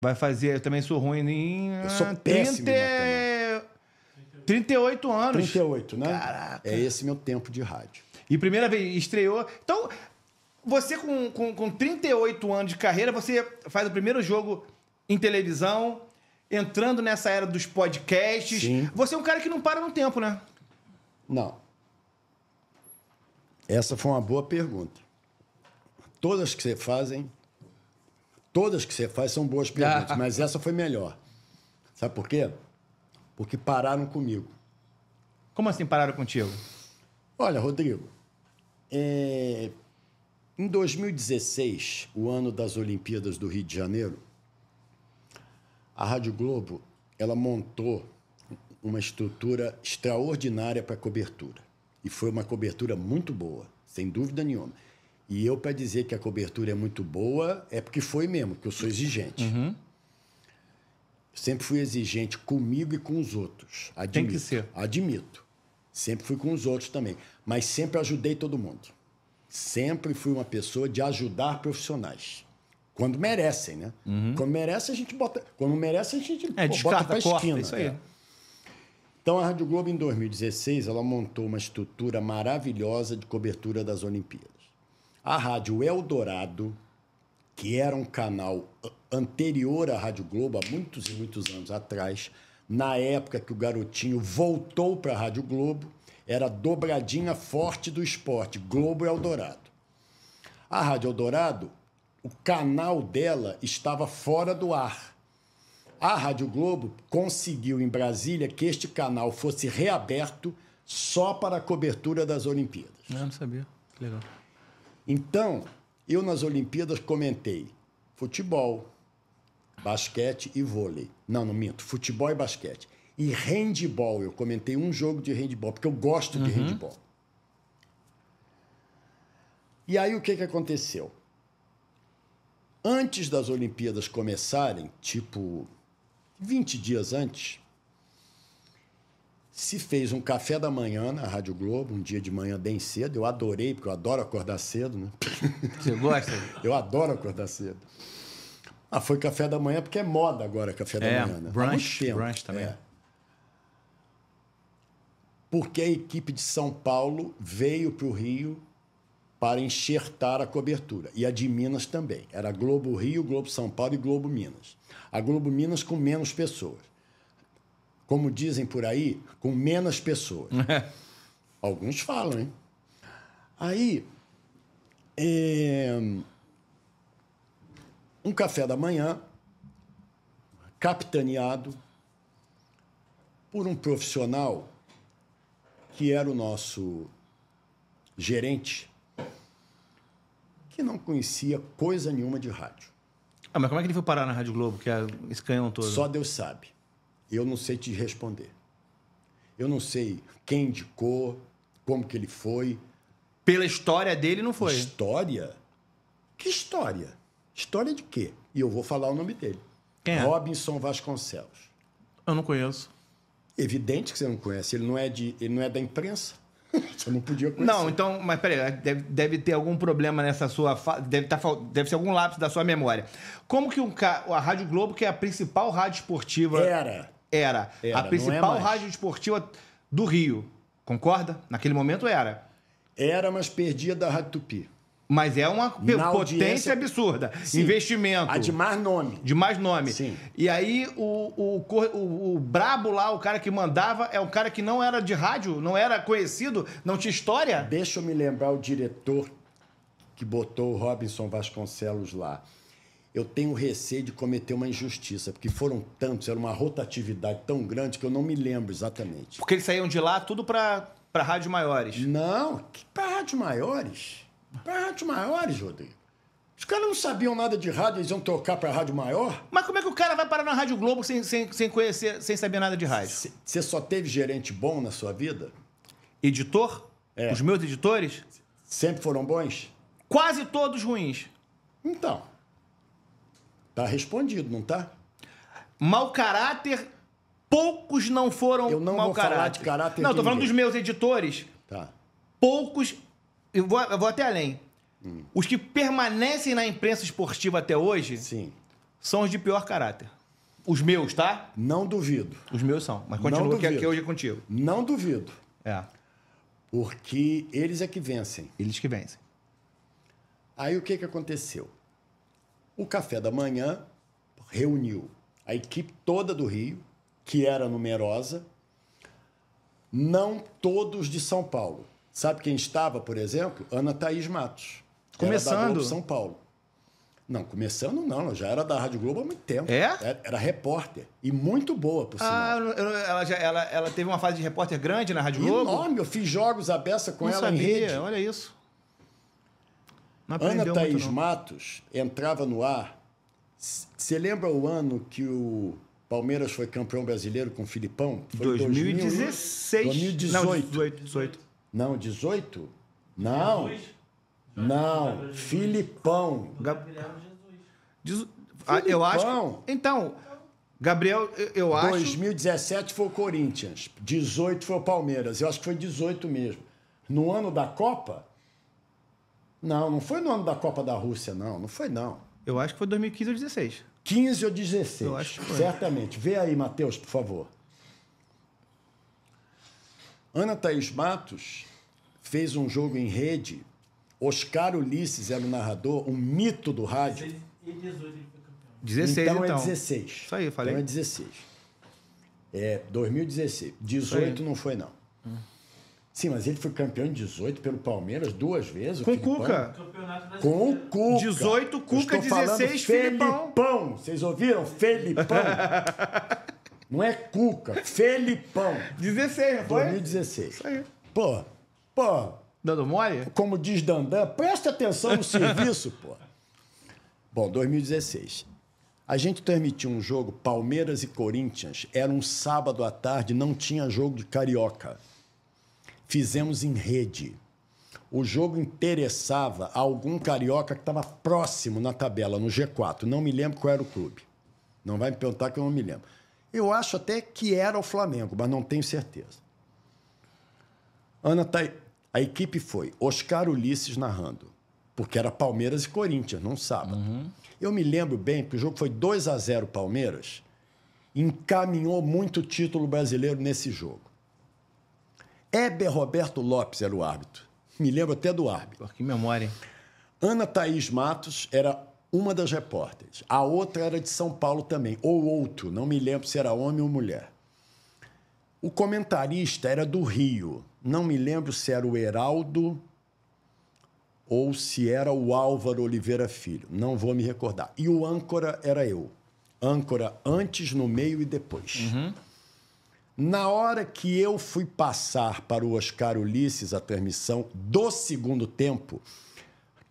Vai fazer... Eu também sou ruim em... Eu sou péssimo em matemática. 38 anos. 38, né? Caraca. É esse meu tempo de rádio. E primeira vez estreou... Então, você com 38 anos de carreira, você faz o primeiro jogo em televisão, entrando nessa era dos podcasts. Sim. Você é um cara que não para no tempo, né? Não. Essa foi uma boa pergunta. Todas que você faz são boas perguntas, mas essa foi melhor. Sabe por quê? Porque pararam comigo. Como assim pararam contigo? Olha, Rodrigo, em 2016, o ano das Olimpíadas do Rio de Janeiro, a Rádio Globo, ela montou uma estrutura extraordinária para cobertura. E foi uma cobertura muito boa, sem dúvida nenhuma. E eu, para dizer que a cobertura é muito boa, é porque foi mesmo, porque eu sou exigente. Uhum. Sempre fui exigente comigo e com os outros. Admito. Tem que ser. Admito. Sempre fui com os outros também. Mas sempre ajudei todo mundo. Sempre fui uma pessoa de ajudar profissionais. Quando merecem, né? Uhum. Quando merece, a gente bota... Quando não merece, a gente bota pra esquina. Isso aí. Então, a Rádio Globo, em 2016, ela montou uma estrutura maravilhosa de cobertura das Olimpíadas. A Rádio Eldorado, que era um canal anterior à Rádio Globo, há muitos e muitos anos atrás, na época que o Garotinho voltou para a Rádio Globo, era a dobradinha forte do esporte, Globo Eldorado. A Rádio Eldorado, o canal dela estava fora do ar. A Rádio Globo conseguiu, em Brasília, que este canal fosse reaberto só para a cobertura das Olimpíadas. Eu não sabia. Que legal. Então, eu nas Olimpíadas comentei futebol, basquete e vôlei. Não minto. Futebol e basquete. E handebol. Eu comentei um jogo de handebol, porque eu gosto de handebol. E aí, o que aconteceu? Antes das Olimpíadas começarem, tipo 20 dias antes, se fez um café da manhã na Rádio Globo, um dia de manhã bem cedo. Eu adorei, porque eu adoro acordar cedo, né? Você gosta? Eu adoro acordar cedo. Foi café da manhã, porque é moda agora café da manhã, né? Brunch também. É. Porque a equipe de São Paulo veio para o Rio para enxertar a cobertura. E a de Minas também. Era Globo Rio, Globo São Paulo e Globo Minas. A Globo Minas com menos pessoas. Como dizem por aí, com menos pessoas. Alguns falam, hein? Aí, um café da manhã, capitaneado por um profissional que era o nosso gerente, que não conhecia coisa nenhuma de rádio. Mas como é que ele foi parar na Rádio Globo, que é esse canhão todo? Só Deus sabe. Eu não sei te responder. Eu não sei quem indicou, como que ele foi. Pela história dele, não foi. História? Que história? História de quê? E eu vou falar o nome dele. Quem é? Robinson Vasconcelos. Eu não conheço. Evidente que você não conhece. Ele não é da imprensa. Você não podia conhecer. Não, então... Mas peraí, deve ter algum problema nessa sua... Deve ser algum lápis da sua memória. Como que a Rádio Globo, que é a principal rádio esportiva... Era a principal rádio esportiva do Rio. Concorda? Naquele momento era. Era, mas perdia da Rádio Tupi. Mas é uma potência absurda. Sim. Investimento. A de mais nome. De mais nome. Sim. E aí, o brabo lá, o cara que mandava, é um cara que não era de rádio, não era conhecido, não tinha história? Deixa eu me lembrar o diretor que botou o Robinson Vasconcelos lá. Eu tenho receio de cometer uma injustiça, porque foram tantos, era uma rotatividade tão grande que eu não me lembro exatamente. Porque eles saíam de lá tudo para rádios maiores. Não, para rádios maiores? Para rádios maiores, Rodrigo. Os caras não sabiam nada de rádio, eles iam tocar para rádio maior? Mas como é que o cara vai parar na Rádio Globo sem conhecer, sem saber nada de rádio? Você só teve gerente bom na sua vida? Editor? Os meus editores? Sempre foram bons? Quase todos ruins. Então... Tá respondido, não tá? Mau caráter, poucos não foram eu não mau vou caráter. Falar de caráter. Não, tô falando dos meus editores. Tá. Poucos, eu vou até além. Os que permanecem na imprensa esportiva até hoje, sim, são os de pior caráter. Os meus, tá? Não duvido. Os meus são. Mas continua que aqui hoje é contigo. Não duvido. É. Porque eles é que vencem. Eles que vencem. Aí o que aconteceu? O café da manhã reuniu a equipe toda do Rio, que era numerosa, não todos de São Paulo. Sabe quem estava, por exemplo? Ana Thaís Matos. Começando. Era da Globo São Paulo. Não, começando não. Ela já era da Rádio Globo há muito tempo. É? Era repórter. E muito boa, por sinal. Ela teve uma fase de repórter grande na Rádio Globo? Enorme. Eu fiz jogos à beça com ela em rede. Olha isso. Ana Thaís Matos entrava no ar. Você lembra o ano que o Palmeiras foi campeão brasileiro com o Filipão? Foi 2016. 2018. Não, 18? Não. Não, Filipão. Eu acho. Então, Gabriel, eu acho. 2017 foi o Corinthians, 18 foi o Palmeiras. Eu acho que foi 18 mesmo. No ano da Copa? Não foi no ano da Copa da Rússia, não. Não foi, não. Eu acho que foi 2015 ou 16. 15 ou 16. Eu acho que foi. Certamente. Vê aí, Matheus, por favor. Ana Thaís Matos fez um jogo em rede. Oscar Ulisses era o narrador, um mito do rádio. E 18 ele foi campeão. 16, então. É 16. Isso aí, falei. Então é 16. É 2016. 18 não foi, não. Sim, mas ele foi campeão em 18 pelo Palmeiras 2 vezes. Com o Cuca. Com o Cuca. 18, Cuca, 16, Felipão. Vocês ouviram? Felipão. Não é Cuca, Felipão. 16, não foi? 2016. Isso aí. Pô. Dando mole? Como diz Dandan, presta atenção no serviço, pô. Bom, 2016. A gente transmitiu um jogo, Palmeiras e Corinthians. Era um sábado à tarde, não tinha jogo de Carioca. Fizemos em rede. O jogo interessava a algum carioca que estava próximo na tabela, no G4. Não me lembro qual era o clube. Não vai me perguntar que eu não me lembro. Eu acho até que era o Flamengo, mas não tenho certeza. A equipe foi Oscar Ulisses narrando, porque era Palmeiras e Corinthians, num sábado. Eu me lembro bem, porque o jogo foi 2-0 Palmeiras, encaminhou muito título brasileiro nesse jogo. Heber Roberto Lopes era o árbitro. Me lembro até do árbitro. Que memória, hein? Ana Thaís Matos era uma das repórteres. A outra era de São Paulo também, ou outro, não me lembro se era homem ou mulher. O comentarista era do Rio. Não me lembro se era o Heraldo ou se era o Álvaro Oliveira Filho. Não vou me recordar. E o âncora era eu. Âncora antes, no meio e depois. Na hora que eu fui passar para o Oscar Ulisses a transmissão do segundo tempo,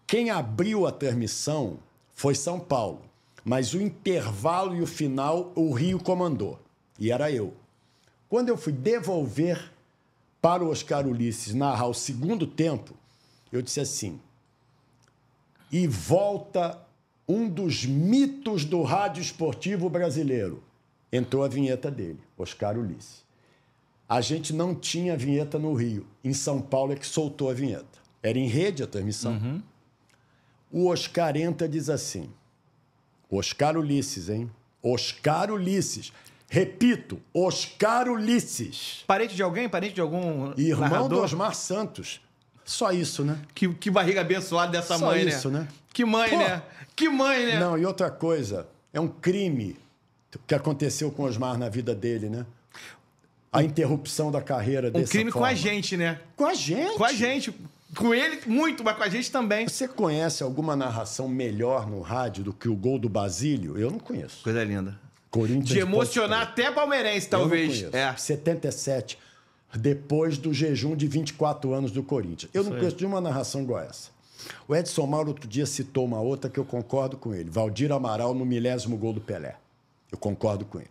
quem abriu a transmissão foi São Paulo. Mas o intervalo e o final, o Rio comandou. E era eu. Quando eu fui devolver para o Oscar Ulisses narrar o segundo tempo, eu disse assim: e volta um dos mitos do rádio esportivo brasileiro. Entrou a vinheta dele, Oscar Ulisses. A gente não tinha vinheta no Rio. Em São Paulo é que soltou a vinheta. Era em rede a transmissão. O Oscar entra e diz assim: Oscar Ulisses, hein? Oscar Ulisses. Repito, Oscar Ulisses. Parente de alguém? Parente de algum Irmão narrador? do Osmar Santos. Só isso, né? Que barriga abençoada dessa Só mãe, isso, né? Que mãe, né? Que mãe, né? Não, e outra coisa, é um crime que aconteceu com o Osmar na vida dele, né? A interrupção da carreira dessa crime forma. com a gente, né? Com a gente? Com a gente. Com ele, muito, mas com a gente também. Você conhece alguma narração melhor no rádio do que o gol do Basílio? Eu não conheço. Coisa linda. Corinthians De emocionar até palmeirense, talvez. Eu não conheço. 77, depois do jejum de 24 anos do Corinthians. Eu não conheço de uma narração igual essa. O Edson Mauro outro dia citou uma outra que eu concordo com ele. Valdir Amaral no 1000º gol do Pelé. Eu concordo com ele.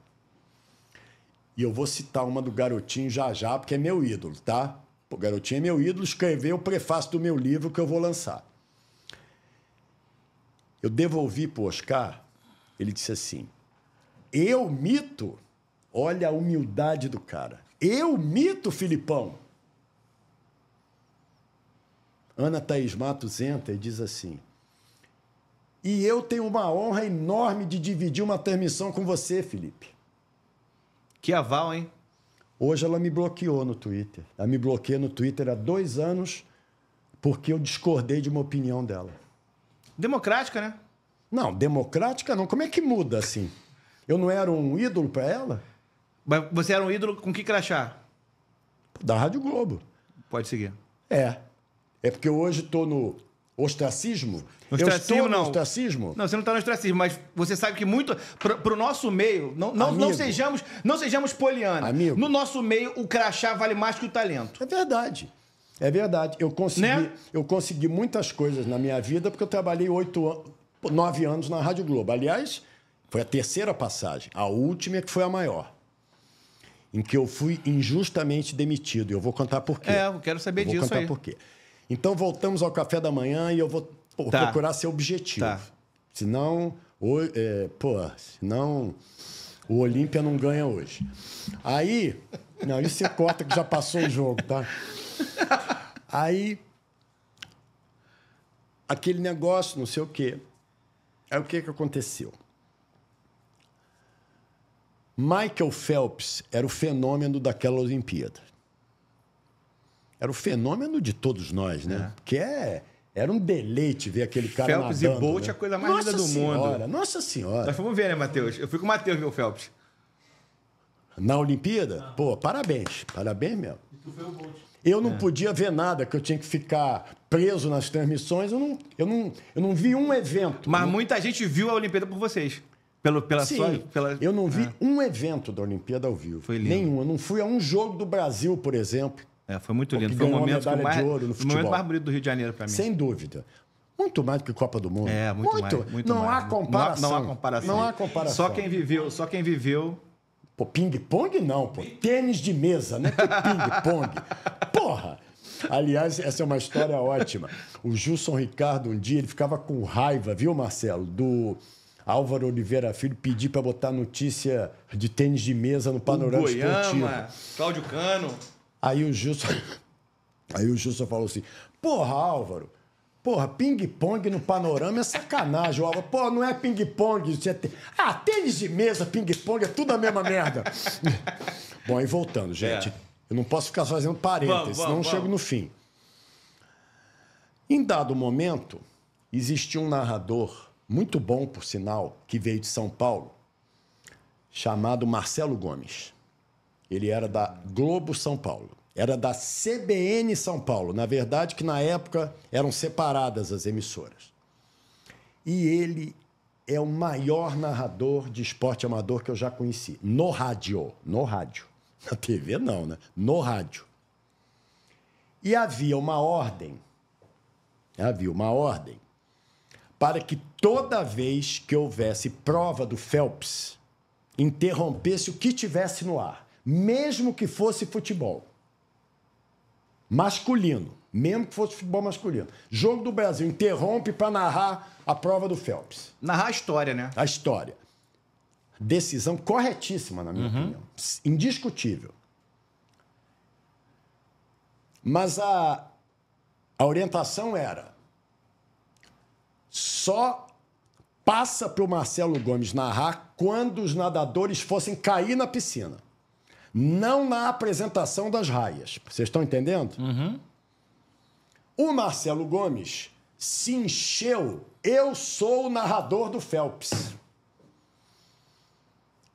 E eu vou citar uma do Garotinho já, porque é meu ídolo, tá? O Garotinho é meu ídolo, escreveu o prefácio do meu livro que eu vou lançar. Eu devolvi para o Oscar, ele disse assim: eu mito? Olha a humildade do cara. Eu mito, Filipão? Ana Thaís Matos entra e diz assim: E eu tenho uma honra enorme de dividir uma transmissão com você, Felipe. Que aval, hein? Hoje ela me bloqueou no Twitter. Ela me bloqueia no Twitter há 2 anos porque eu discordei de uma opinião dela. Democrática, né? Não, democrática não. Como é que muda assim? Eu não era um ídolo para ela? Mas você era um ídolo com que crachá? Da Rádio Globo. Pode seguir. É porque hoje estou no ostracismo. Ostracismo, eu estou não. no ostracismo? Não, você não está no ostracismo, mas você sabe que muito... Pro nosso meio, não sejamos poliana. Amigo. No nosso meio, o crachá vale mais que o talento. É verdade. É verdade. Eu consegui muitas coisas na minha vida porque eu trabalhei 9 anos na Rádio Globo. Aliás, foi a 3ª passagem. A última é que foi a maior. Em que eu fui injustamente demitido. E eu vou contar por quê. Eu quero saber disso aí. Vou contar por quê. Então, voltamos ao café da manhã e eu vou procurar ser objetivo. Tá. Senão o Olímpia não ganha hoje. Aí... Não, isso você corta que já passou o jogo, tá? Aí... Aquele negócio, não sei o quê. Aí o que aconteceu? Michael Phelps era o fenômeno daquela Olimpíada. Era o fenômeno de todos nós, né? Porque era um deleite ver aquele cara Phelps nadando, e Bolt é a coisa mais linda do mundo. Nossa Senhora. Nós fomos ver, né, Matheus? Eu fui com o Matheus ver o Phelps. Na Olimpíada? Pô, parabéns. Parabéns mesmo. E tu foi o Bolt. Eu não podia ver nada, que eu tinha que ficar preso nas transmissões. Eu não vi um evento. Mas muita gente viu a Olimpíada por vocês. Eu não vi um evento da Olimpíada ao vivo. Foi lindo. Nenhum. Eu não fui a um jogo do Brasil, por exemplo. Foi muito lindo. Foi um momento de ouro no futebol. O momento mais bonito do Rio de Janeiro para mim. Sem dúvida. Muito mais do que Copa do Mundo. Muito não mais. Há comparação. Não há comparação. Só quem viveu. Pô, ping-pong não, pô. Tênis de mesa, né? Que ping-pong. Porra! Aliás, essa é uma história ótima. O Gilson Ricardo, um dia, ele ficava com raiva, viu, Marcelo? Do Álvaro Oliveira Filho pedir para botar notícia de tênis de mesa no Panorama Esportivo. Cláudio Cano. Aí o Gilson falou assim, porra, Álvaro, ping-pong no Panorama é sacanagem. O Álvaro, pô, não é ping-pong. Tênis de mesa, ping-pong, é tudo a mesma merda. Bom, aí voltando, gente. Eu não posso ficar fazendo parênteses, senão eu chego no fim. Em dado momento, existia um narrador, muito bom, por sinal, que veio de São Paulo, chamado Marcelo Gomes. Ele era da Globo São Paulo. Era da CBN São Paulo. Na verdade, que na época eram separadas as emissoras. E ele é o maior narrador de esporte amador que eu já conheci. No rádio. Na TV não, né? No rádio. E havia uma ordem para que toda vez que houvesse prova do Phelps, interrompesse o que tivesse no ar, mesmo que fosse futebol masculino, mesmo que fosse futebol masculino. Jogo do Brasil, interrompe para narrar a prova do Phelps. Narrar a história, né? A história. Decisão corretíssima, na minha opinião. Indiscutível. Mas a orientação era só passa para o Marcelo Gomes narrar quando os nadadores fossem cair na piscina. Não na apresentação das raias. Vocês estão entendendo? O Marcelo Gomes se encheu. Eu sou o narrador do Phelps.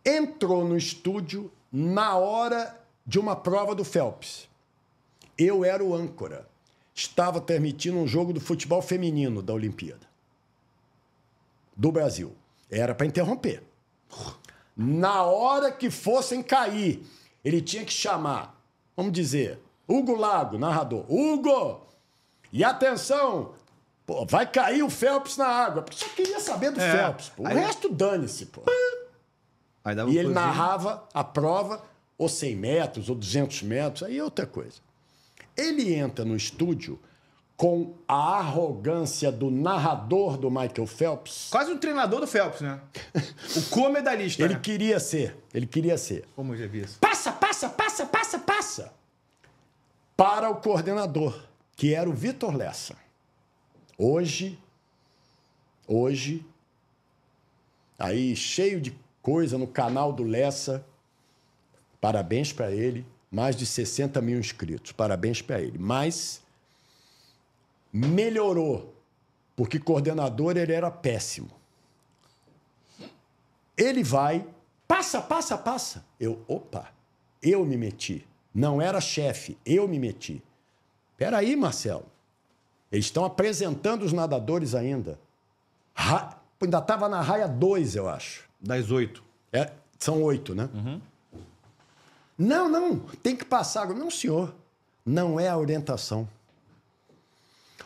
Entrou no estúdio na hora de uma prova do Phelps. Eu era o âncora. Estava transmitindo um jogo do futebol feminino da Olimpíada. Do Brasil. Era para interromper. Na hora que fossem cair, ele tinha que chamar, vamos dizer, Hugo Lago, narrador. Hugo! E atenção! Pô, vai cair o Phelps na água. Porque só queria saber do Phelps. Pô. O resto dane-se, pô. E ele narrava a prova, ou 100 metros, ou 200 metros, aí é outra coisa. Ele entra no estúdio com a arrogância do narrador do Michael Phelps. Quase um treinador do Phelps, né? O comedalista. Ele queria ser. Como já vi isso? Passa. Para o coordenador, que era o Vitor Lessa. Hoje, Hoje, aí cheio de coisa no canal do Lessa. Parabéns para ele. Mais de 60 mil inscritos. Parabéns para ele. Mas melhorou, porque coordenador ele era péssimo. Ele vai, passa. Eu me meti. Não era chefe, eu me meti. Peraí, Marcelo. Eles estão apresentando os nadadores ainda. Ainda estava na raia 2, eu acho. Das 8. São 8, né? Uhum. Não, tem que passar. Não, senhor. Não é a orientação.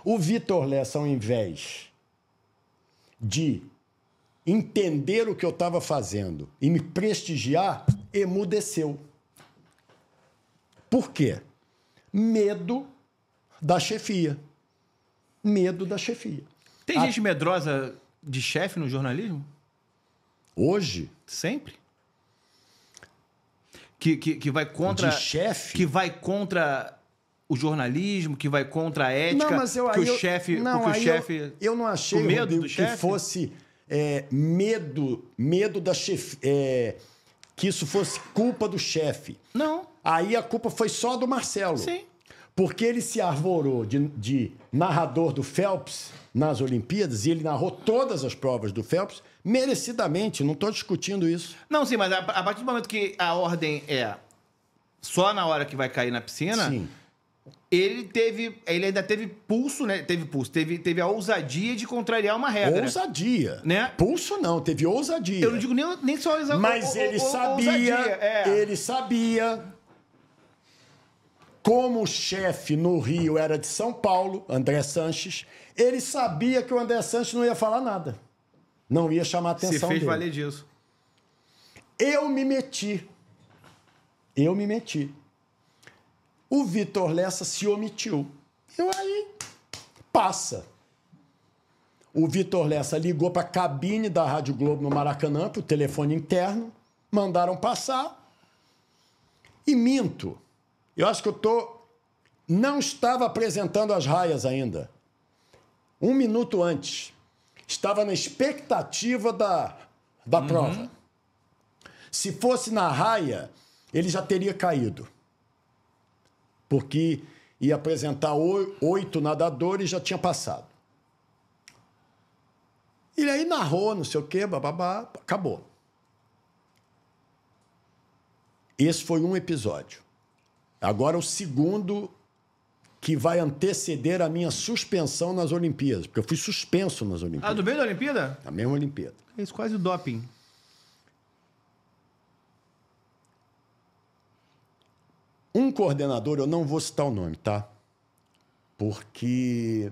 O Vitor Lessa, ao invés de entender o que eu estava fazendo e me prestigiar, emudeceu. Por quê? Medo da chefia. Medo da chefia. Tem gente medrosa de chefe no jornalismo? Hoje? Sempre? Que vai contra... De chefe? Que vai contra o jornalismo, que vai contra a ética. Não, mas eu não achei, medo Rodrigo, do chefe? Que fosse medo da chefia, que isso fosse culpa do chefe. Não. Aí a culpa foi só do Marcelo. Sim. Porque ele se arvorou de narrador do Phelps nas Olimpíadas, e ele narrou todas as provas do Phelps, merecidamente, não estou discutindo isso. Não, sim, mas a partir do momento que a ordem é só na hora que vai cair na piscina, sim. Ele ainda teve pulso, né? Teve a ousadia de contrariar uma regra. Ousadia. Né? Pulso não, teve ousadia. Eu não digo nem só ousadia. Mas ele sabia como o chefe no Rio era de São Paulo, André Sanches, ele sabia que o André Sanches não ia falar nada. Não ia chamar a atenção dele. Você fez valer disso. Eu me meti. O Vitor Lessa se omitiu. E aí, passa. O Vitor Lessa ligou para a cabine da Rádio Globo no Maracanã, para o telefone interno, mandaram passar. E minto. Eu acho que não estava apresentando as raias ainda. 1 minuto antes. Estava na expectativa da prova. Se fosse na raia, ele já teria caído. Porque ia apresentar 8 nadadores e já tinha passado. E aí narrou, não sei o quê, bababá, acabou. Esse foi um episódio. Agora o segundo que vai anteceder a minha suspensão nas Olimpíadas. Porque eu fui suspenso nas Olimpíadas. Ah, do meio da Olimpíada? Na mesma Olimpíada. É isso, quase o doping. Um coordenador, eu não vou citar o nome, tá? Porque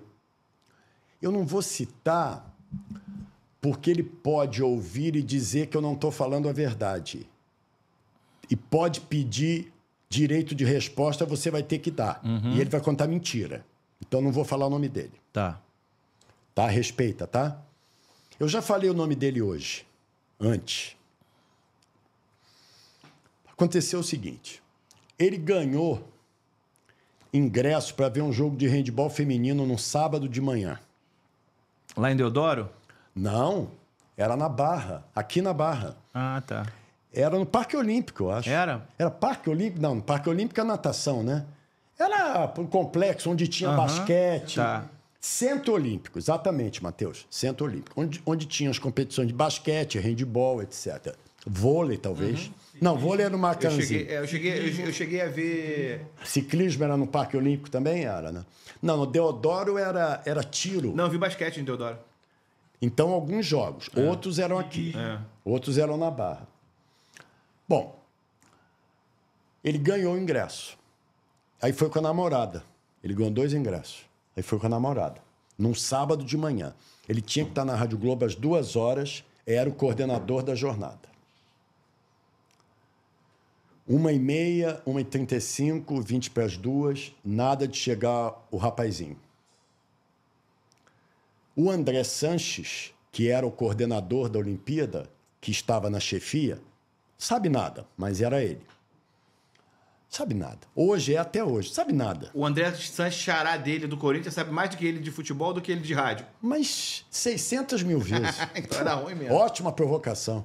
eu não vou citar porque ele pode ouvir e dizer que eu não estou falando a verdade. E pode pedir direito de resposta, você vai ter que dar. E ele vai contar mentira. Então não vou falar o nome dele. Tá. Tá? Respeita, tá? Eu já falei o nome dele hoje. Antes. Aconteceu o seguinte. Ele ganhou ingresso para ver um jogo de handebol feminino no sábado de manhã. Lá em Deodoro? Não, era na Barra, aqui na Barra. Ah, tá. Era no Parque Olímpico, eu acho. Era? Era Parque Olímpico? Não, no Parque Olímpico é natação, né? Era um complexo onde tinha basquete. Tá. Centro Olímpico, exatamente, Matheus. Centro Olímpico, onde tinha as competições de basquete, handebol, etc. Vôlei, talvez. Não, vôlei era no Maracanãzinho. Eu cheguei a ver... Ciclismo era no Parque Olímpico também? Era, né? Não, no Deodoro era tiro. Não, eu vi basquete em Deodoro. Então, alguns jogos. Outros eram aqui. Outros eram na Barra. Bom, ele ganhou o ingresso. Aí foi com a namorada. Ele ganhou 2 ingressos. Aí foi com a namorada. Num sábado de manhã. Ele tinha que estar na Rádio Globo às 2 horas. Era o coordenador da jornada. 1h30, 1h35, 20 para as 2, nada de chegar o rapazinho. O André Sanches, que era o coordenador da Olimpíada, que estava na chefia, sabe nada, mas era ele. Sabe nada. Hoje, até hoje, sabe nada. O André Sanches, xará dele do Corinthians, sabe mais do que ele de futebol do que ele de rádio. Mas 600 mil vezes. Então era ruim mesmo. Ótima provocação.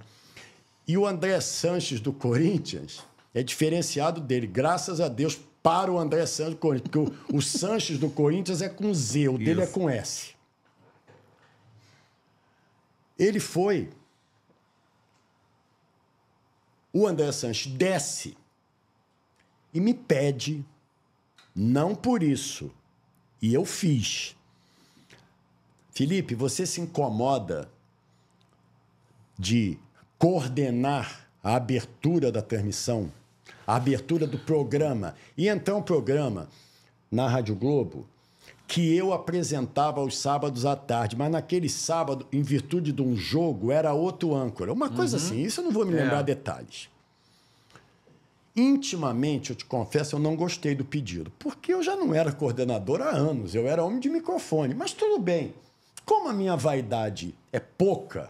E o André Sanches do Corinthians é diferenciado dele, graças a Deus, para o André Sanches do Corinthians. Porque o Sanches do Corinthians é com Z, o dele é com S. Ele foi... O André Sanches desce e me pede, não por isso, e eu fiz. Felipe, você se incomoda de coordenar a abertura da transmissão, a abertura do programa, e então o programa na Rádio Globo, que eu apresentava aos sábados à tarde, mas naquele sábado, em virtude de um jogo, era outro âncora. Uma coisa assim, isso eu não vou me lembrar detalhes. Intimamente, eu te confesso, eu não gostei do pedido, porque eu já não era coordenador há anos, eu era homem de microfone. Mas tudo bem, como a minha vaidade é pouca,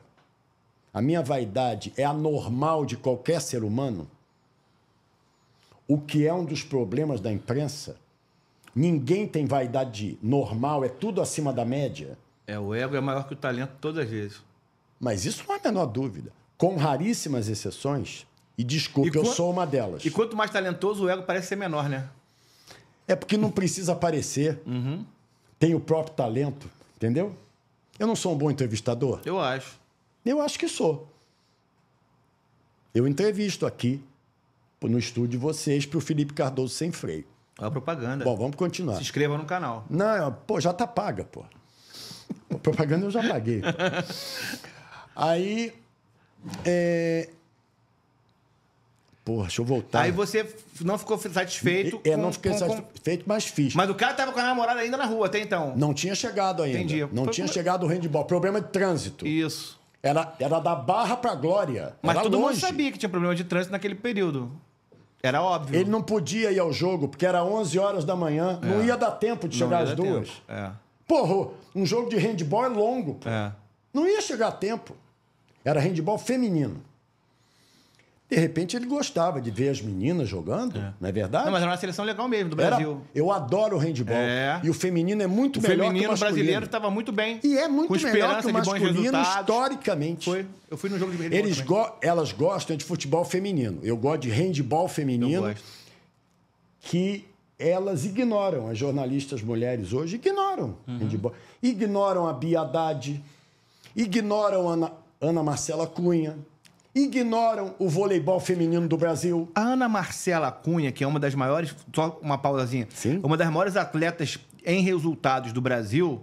a minha vaidade é a normal de qualquer ser humano, o que é um dos problemas da imprensa, ninguém tem vaidade normal, é tudo acima da média. O ego é maior que o talento todas as vezes. Mas isso não há a menor dúvida. Com raríssimas exceções... E desculpe, eu sou uma delas. E quanto mais talentoso, o ego parece ser menor, né? É porque não precisa aparecer. Tem o próprio talento, entendeu? Eu não sou um bom entrevistador? Eu acho. Eu acho que sou. Eu entrevisto aqui, no estúdio de vocês, para o Felipe Cardoso Sem Freio. É uma propaganda. Bom, vamos continuar. Se inscreva no canal. Não, pô, já tá paga, pô. A propaganda eu já paguei. Aí... Porra, deixa eu voltar. Aí você não ficou satisfeito não fiquei satisfeito, mas fiz. Mas o cara tava com a namorada ainda na rua até então. Não tinha chegado ainda. Entendi. Não tinha chegado o handball. Problema de trânsito. Isso. Era da Barra pra Glória. Mas era todo longe. mundo sabia que tinha problema de trânsito naquele período. Era óbvio. Ele não podia ir ao jogo, porque era 11 horas da manhã. Não ia dar tempo de chegar às 2. Porra, um jogo de handball é longo. Pô. Não ia chegar a tempo. Era handball feminino. De repente, ele gostava de ver as meninas jogando, não é verdade? Não, mas era uma seleção legal mesmo do Brasil. Eu adoro o handball. E o feminino é muito melhor que o masculino. O feminino brasileiro estava muito bem. E é muito melhor que o masculino historicamente. Eu fui no jogo de handball Elas gostam de futebol feminino. Eu gosto de handball feminino. Que elas ignoram. As jornalistas mulheres hoje ignoram handball. Ignoram a Bia Haddad. Ignoram a Ana Marcela Cunha. Ignoram o voleibol feminino do Brasil. A Ana Marcela Cunha, que é uma das maiores... Só uma pausazinha. Sim. Uma das maiores atletas em resultados do Brasil.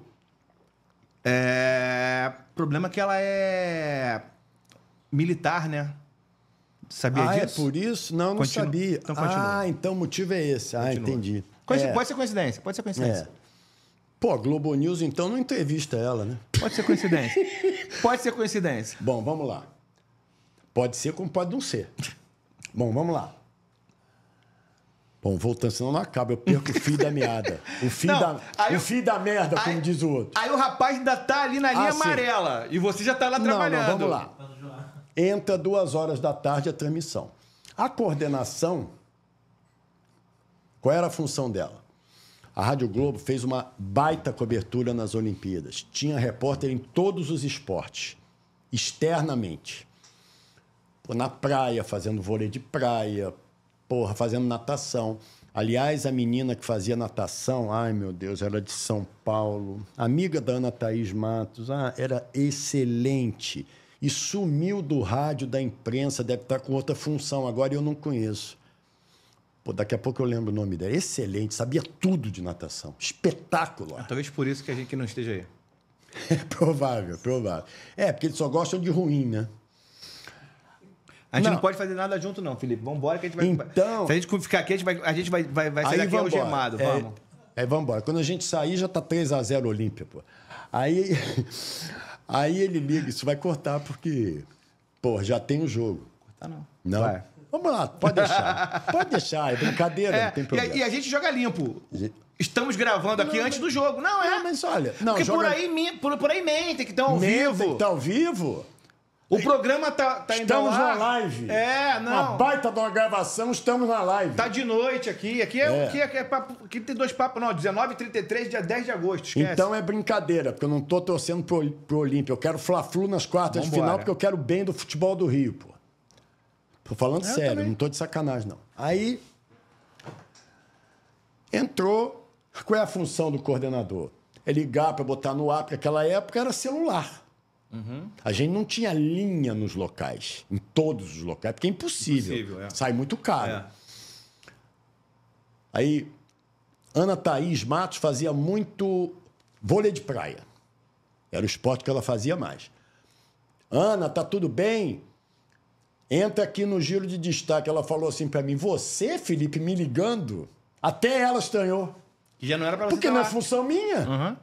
O problema é que ela é militar, né? Sabia disso? É por isso? Não sabia. Então continua. Então o motivo é esse. Entendi. Pode ser coincidência. Pode ser coincidência. Pô, Globo News, então, não entrevista ela, né? Pode ser coincidência. Pode ser coincidência. Bom, vamos lá. Pode ser como pode não ser. Bom, vamos lá. Bom, voltando, senão não acaba. Eu perco o fio da meada. O fio da merda, como diz o outro. Aí o rapaz ainda tá ali na linha amarela. E você já tá lá trabalhando. Não, vamos lá. Entra 2 horas da tarde a transmissão. A coordenação, qual era a função dela? A Rádio Globo fez uma baita cobertura nas Olimpíadas. Tinha repórter em todos os esportes, externamente. Na praia, fazendo vôlei de praia, fazendo natação. Aliás, a menina que fazia natação, ai meu Deus, era de São Paulo, amiga da Ana Thaís Matos, era excelente. E sumiu do rádio, da imprensa, deve estar com outra função agora e eu não conheço. Daqui a pouco eu lembro o nome dela. Excelente, sabia tudo de natação. Espetacular. Talvez por isso que a gente não esteja aí. É provável. Porque eles só gostam de ruim, né? A gente não pode fazer nada junto, não, Felipe. Vamos embora que a gente vai... Então... Se a gente ficar aqui, a gente vai sair daqui algemado. Vamos. Vamos embora. Quando a gente sair, já tá 3-0 Olímpia, pô. Aí ele liga, isso vai cortar, porque... já tem o jogo. Cortar não. Não? Vai. Vamos lá, pode deixar. Pode deixar, é brincadeira, não tem problema. E a gente joga limpo. Estamos gravando aqui antes do jogo. Não, mas olha... Porque por aí mentem que estão ao vivo. Que estão ao vivo? O programa tá indo Estamos na live. Não. Uma baita de uma gravação, estamos na live. Tá de noite aqui. Aqui tem 2 papos, não. 19h33, dia 10 de agosto, esquece. Então é brincadeira, porque eu não tô torcendo pro Olímpia. Eu quero Fla-Flu nas quartas de final, porque eu quero bem do futebol do Rio, pô. Tô falando sério, também. Não tô de sacanagem, não. Aí, entrou... Qual é a função do coordenador? É ligar para botar no ar, porque naquela época era celular. A gente não tinha linha nos locais, em todos os locais, porque é impossível. Sai muito caro. Aí, Ana Thaís Matos fazia muito vôlei de praia. Era o esporte que ela fazia mais. Ana, tá tudo bem? Entra aqui no giro de destaque. Ela falou assim para mim, você, Felipe, me ligando? Até ela estranhou. Que já não era para você. Porque não é função minha.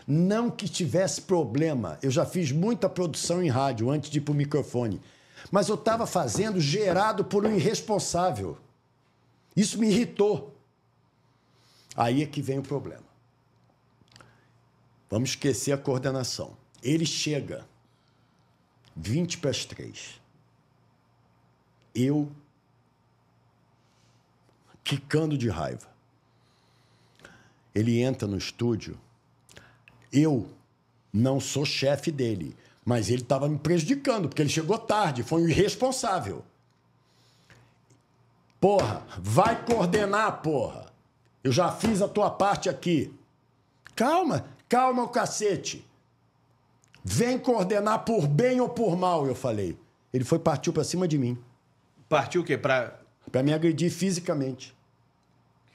Não que tivesse problema. Eu já fiz muita produção em rádio antes de ir pro microfone. Mas eu estava fazendo gerado por um irresponsável. Isso me irritou. Aí é que vem o problema. Vamos esquecer a coordenação. Ele chega 20 para as 3. Eu quicando de raiva. Ele entra no estúdio. Eu não sou chefe dele, mas ele estava me prejudicando, porque ele chegou tarde, foi um irresponsável. Porra, vai coordenar, porra. Eu já fiz a tua parte aqui. Calma, calma o cacete. Vem coordenar por bem ou por mal, eu falei. Ele partiu para cima de mim. Partiu o quê? Para me agredir fisicamente.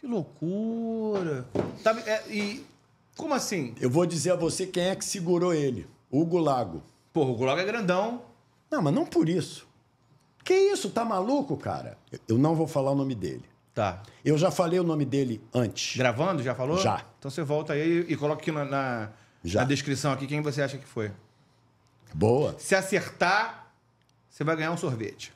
Que loucura. Como assim? Eu vou dizer a você quem é que segurou ele. Hugo Lago. Porra, o Hugo Lago é grandão. Não, mas não por isso. Que isso? Tá maluco, cara? Eu não vou falar o nome dele. Tá. Eu já falei o nome dele antes. Gravando? Já falou? Já. Então você volta aí e coloca aqui na descrição aqui quem você acha que foi. Boa. Se acertar, você vai ganhar um sorvete.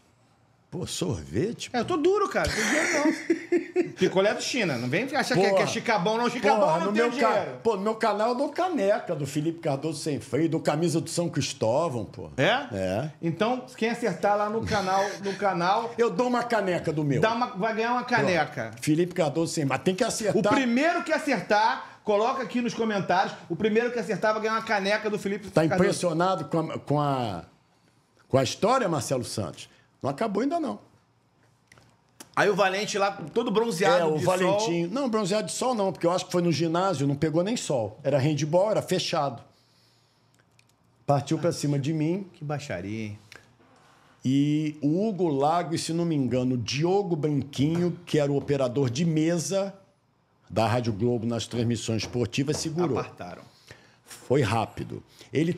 Pô, sorvete? Eu tô duro, cara. Não tem dinheiro, não. Picolé do China. Não vem achar que é chicabão, não. Chicabão não tem dinheiro. Pô, no meu canal eu dou caneca do Felipe Cardoso Sem Freio, dou camisa do São Cristóvão, pô. É? É. Então, quem acertar lá no canal... Eu dou uma caneca do meu. Vai ganhar uma caneca. Pô, Felipe Cardoso Sem... Mas tem que acertar. O primeiro que acertar, coloca aqui nos comentários, o primeiro que acertar vai ganhar uma caneca do Felipe Cardoso. Tá impressionado com a história, Marcelo Santos? Não acabou ainda, não. Aí o Valente lá, todo bronzeado de Valentinho. sol. Não, bronzeado de sol não, porque eu acho que foi no ginásio, não pegou nem sol. Era handball, era fechado. Partiu pra cima de mim. Que baixaria, hein? E o Hugo Lago, e se não me engano, o Diogo Branquinho, que era o operador de mesa da Rádio Globo nas transmissões esportivas, segurou. Apartaram. Foi rápido. Ele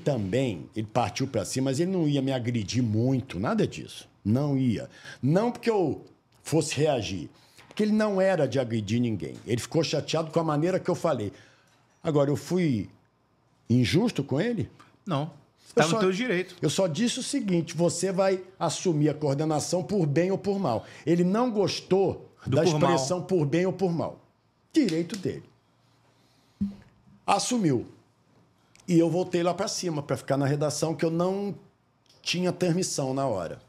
partiu pra cima, mas ele não ia me agredir muito, nada disso. Não ia. Não porque eu fosse reagir. Porque ele não era de agredir ninguém. Ele ficou chateado com a maneira que eu falei. Agora, eu fui injusto com ele? Não. Você está no teu direito. Eu só disse o seguinte, você vai assumir a coordenação por bem ou por mal. Ele não gostou da expressão por bem ou por mal. Direito dele. Assumiu. E eu voltei lá para cima, para ficar na redação, que eu não tinha permissão na hora.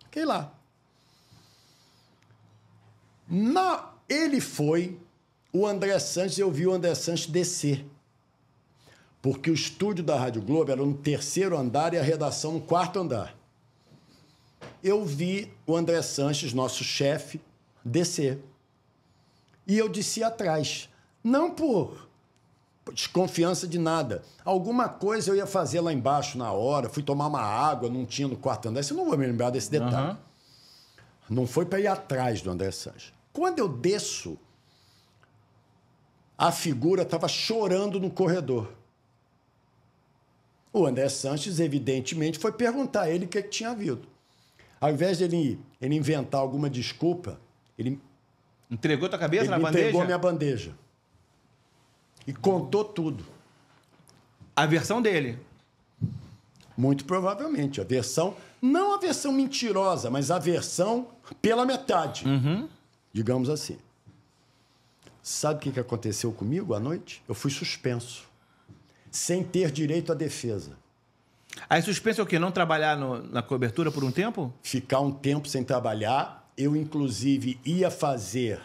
Fiquei lá. Ele foi, o André Sanches, eu vi o André Sanches descer. Porque o estúdio da Rádio Globo era no 3º andar e a redação no 4º andar. Eu vi o André Sanches, nosso chefe, descer. E eu desci atrás. Não por desconfiança de nada. Alguma coisa eu ia fazer lá embaixo na hora, fui tomar uma água, não tinha no 4º andar. Isso eu não vou me lembrar desse detalhe. Uhum. Não foi para ir atrás do André Sanches. Quando eu desço, a figura estava chorando no corredor. O André Sanches, evidentemente, foi perguntar a ele o que tinha havido. Ao invés de ele inventar alguma desculpa, ele... Entregou tua cabeça na bandeja? Entregou minha bandeja. E contou tudo. A versão dele? Muito provavelmente. A versão... Não a versão mentirosa, mas a versão pela metade. Uhum. Digamos assim. Sabe o que aconteceu comigo à noite? Eu fui suspenso. Sem ter direito à defesa. Aí suspenso é o quê? Não trabalhar na cobertura por um tempo? Ficar um tempo sem trabalhar. Eu, inclusive, ia fazer...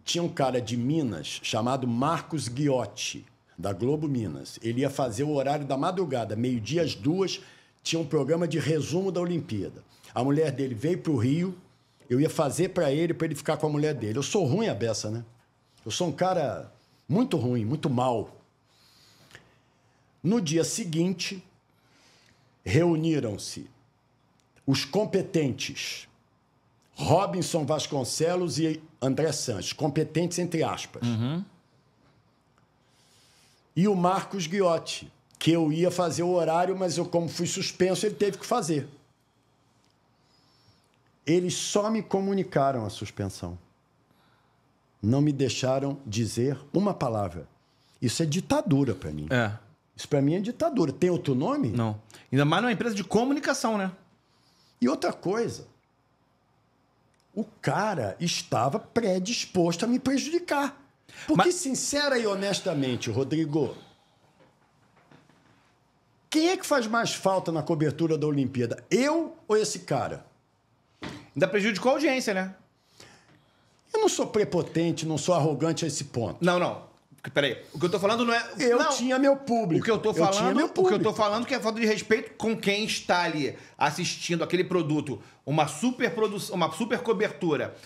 Tinha um cara de Minas chamado Marcos Ghiotti, da Globo Minas. Ele ia fazer o horário da madrugada, meio-dia às 2h, tinha um programa de resumo da Olimpíada. A mulher dele veio para o Rio, eu ia fazer para ele ficar com a mulher dele. Eu sou ruim a beça, né? Eu sou um cara muito ruim, muito mal. No dia seguinte, reuniram-se os competentes, Robinson Vasconcelos e André Sanches, competentes entre aspas. Uhum. E o Marcos Ghiotti, que eu ia fazer o horário, mas eu, como fui suspenso, ele teve que fazer. Eles só me comunicaram a suspensão. Não me deixaram dizer uma palavra. Isso é ditadura para mim. É. Isso para mim é ditadura. Tem outro nome? Não. Ainda mais numa empresa de comunicação, né? E outra coisa, o cara estava predisposto a me prejudicar. Porque, sincera e honestamente, Rodrigo, quem é que faz mais falta na cobertura da Olimpíada? Eu ou esse cara? Ainda prejudicou a audiência, né? Eu não sou prepotente, não sou arrogante a esse ponto. Não. Peraí, o que eu tô falando não é... Eu tinha meu público. O que eu tô falando que é falta de respeito com quem está ali assistindo aquele produto, uma super cobertura,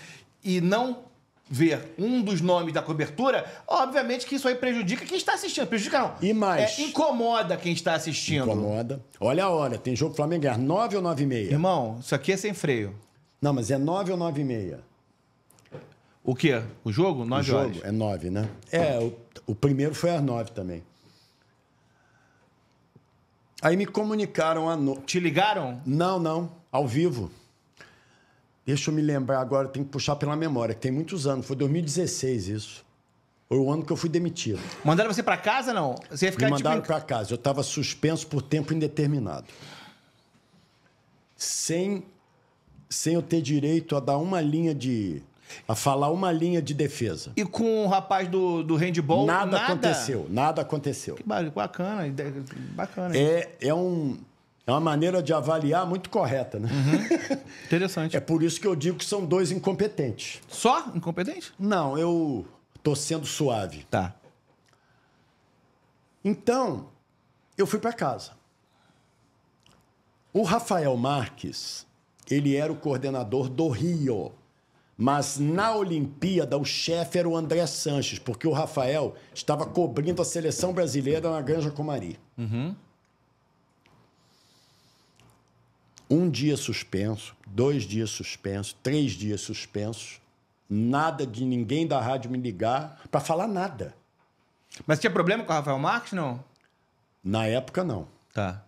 e não ver um dos nomes da cobertura, obviamente que isso aí prejudica quem está assistindo. Prejudica não. E mais? Incomoda quem está assistindo. Incomoda. Olha a hora, tem jogo Flamengo 9 ou 9h30? Irmão, isso aqui é sem freio. Não, mas é 9 ou 9h30? O quê? O jogo? 9 horas. O jogo é 9, né? O primeiro foi às 9 também. Aí me comunicaram à noite. Te ligaram? Não. Ao vivo. Deixa eu me lembrar agora, tem que puxar pela memória, que tem muitos anos. Foi 2016 isso. Foi o ano que eu fui demitido. Mandaram você pra casa, não? Você ia ficar, me mandaram pra casa. Eu estava suspenso por tempo indeterminado. Sem eu ter direito a dar uma linha de... a falar uma linha de defesa. E com o rapaz do handball, nada aconteceu. Que bacana. É uma maneira de avaliar muito correta, né? Uhum. Interessante. É por isso que eu digo que são dois incompetentes. Só incompetente? Não, eu tô sendo suave. Tá. Então, eu fui para casa. O Rafael Marques, ele era o coordenador do Rio. Mas na Olimpíada, o chefe era o André Sanches, porque o Rafael estava cobrindo a seleção brasileira na Granja Comari. Uhum. Um dia suspenso, 2 dias suspenso, 3 dias suspensos. Nada de ninguém da rádio me ligar para falar nada. Mas tinha problema com o Rafael Marques, não? Na época, não. Tá.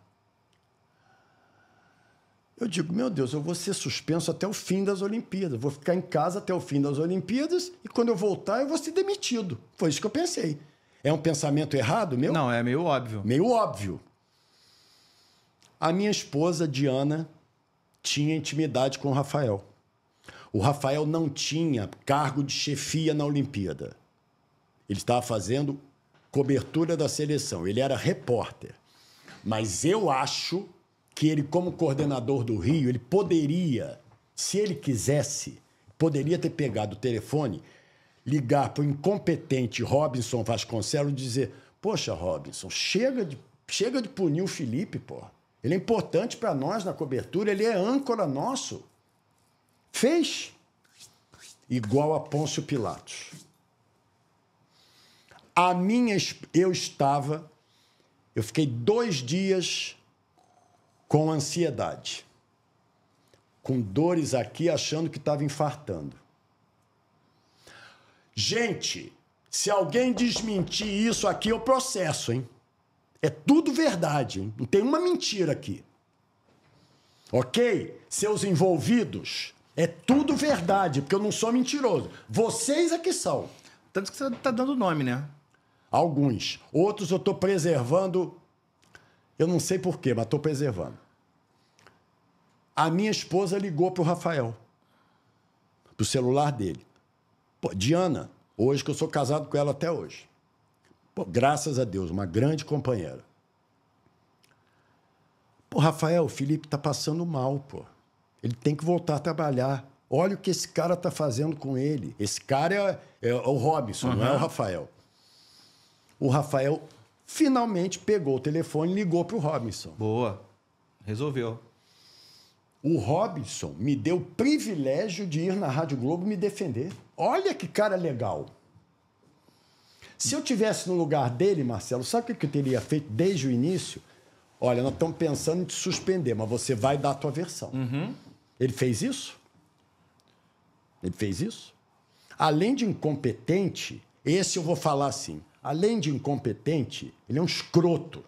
Eu digo, meu Deus, eu vou ser suspenso até o fim das Olimpíadas. Vou ficar em casa até o fim das Olimpíadas e quando eu voltar eu vou ser demitido. Foi isso que eu pensei. É um pensamento errado meu? Não, é meio óbvio. Meio óbvio. A minha esposa, Diana, tinha intimidade com o Rafael. O Rafael não tinha cargo de chefia na Olimpíada. Ele estava fazendo cobertura da seleção. Ele era repórter. Mas eu acho que ele, como coordenador do Rio, ele poderia, se ele quisesse, poderia ter pegado o telefone, ligar para o incompetente Robinson Vasconcelos e dizer: poxa, Robinson, chega de punir o Felipe, porra. Ele é importante para nós na cobertura, ele é âncora nosso. Fez. Igual a Pôncio Pilatos. Eu fiquei 2 dias com ansiedade, com dores aqui, achando que estava infartando. Gente, se alguém desmentir isso aqui, eu processo, hein? É tudo verdade, hein? Não tem uma mentira aqui. Ok? Seus envolvidos, é tudo verdade, porque eu não sou mentiroso. Vocês é que são. Tanto que você tá dando nome, né? Alguns. Outros eu estou preservando. Eu não sei porquê, mas estou preservando. A minha esposa ligou para o Rafael, pro celular dele. Pô, Diana, hoje que eu sou casado com ela até hoje. Pô, graças a Deus, uma grande companheira. Pô, Rafael, o Felipe tá passando mal, pô. Ele tem que voltar a trabalhar. Olha o que esse cara tá fazendo com ele. Esse cara é o Robinson, não é o Rafael. O Rafael finalmente pegou o telefone e ligou pro Robinson. Boa. Resolveu. O Robinson me deu o privilégio de ir na Rádio Globo me defender. Olha que cara legal. Se eu tivesse no lugar dele, Marcelo, sabe o que eu teria feito desde o início? Olha, nós estamos pensando em te suspender, mas você vai dar a tua versão. Ele fez isso? Ele fez isso? Além de incompetente, esse eu vou falar assim, além de incompetente, ele é um escroto.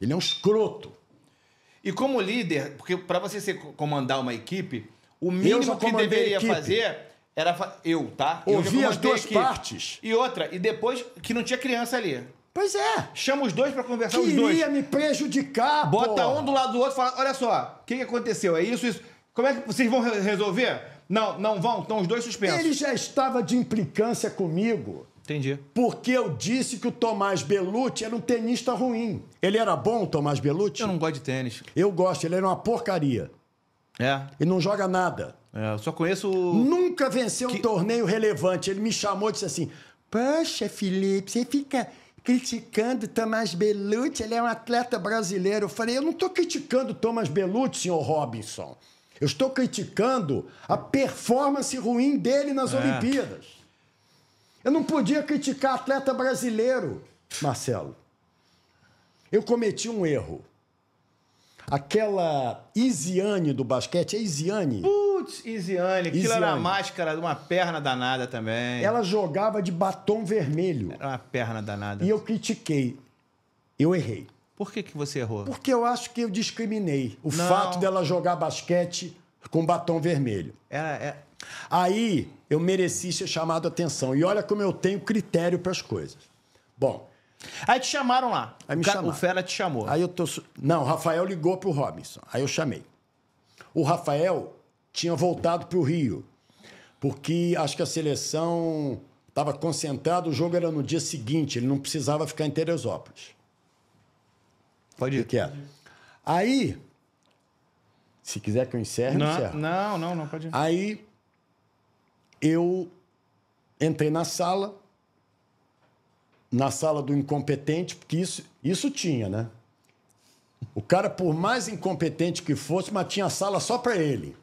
Ele é um escroto. E como líder, porque para você comandar uma equipe, o mínimo que deveria fazer era... tá? Ouvir as duas partes. E outra, e depois que não tinha criança ali. Pois é. Chama os dois para conversar os dois. Queria me prejudicar, bota um do lado do outro e fala, olha só, o que aconteceu? É isso, isso. Como é que vocês vão resolver? Não vão, estão os dois suspensos. Ele já estava de implicância comigo. Entendi. Porque eu disse que o Tomás Bellucci era um tenista ruim. Ele era bom, o Tomás Bellucci? Eu não gosto de tênis. Eu gosto, ele era uma porcaria. É. Ele não joga nada. É, eu só conheço... Nunca venceu um torneio relevante. Ele me chamou e disse assim, poxa, Felipe, você fica criticando o Tomás Bellucci, ele é um atleta brasileiro. Eu falei, eu não estou criticando o Tomás Bellucci, senhor Robinson. Eu estou criticando a performance ruim dele nas Olimpíadas. Eu não podia criticar atleta brasileiro, Marcelo. Eu cometi um erro. Aquela Isiane do basquete, é Isiane? Putz, Isiane. Aquilo era uma máscara de uma perna danada também. Ela jogava de batom vermelho. Era uma perna danada. E eu critiquei. Eu errei. Por que você errou? Porque eu acho que eu discriminei o fato dela jogar basquete com batom vermelho. Aí eu mereci ser chamado a atenção. E olha como eu tenho critério para as coisas. Bom. Aí te chamaram lá. Aí me chamaram. O Fera te chamou. Aí eu tô... Não, o Rafael ligou pro Robinson. Aí eu chamei. O Rafael tinha voltado pro Rio. Porque acho que a seleção estava concentrada, o jogo era no dia seguinte, ele não precisava ficar em Teresópolis. Pode ir. O que é? Aí, se quiser que eu encerre, eu encerro. Não, pode ir. Aí, eu entrei na sala do incompetente, porque isso tinha, né? O cara, por mais incompetente que fosse, mas tinha sala só para ele.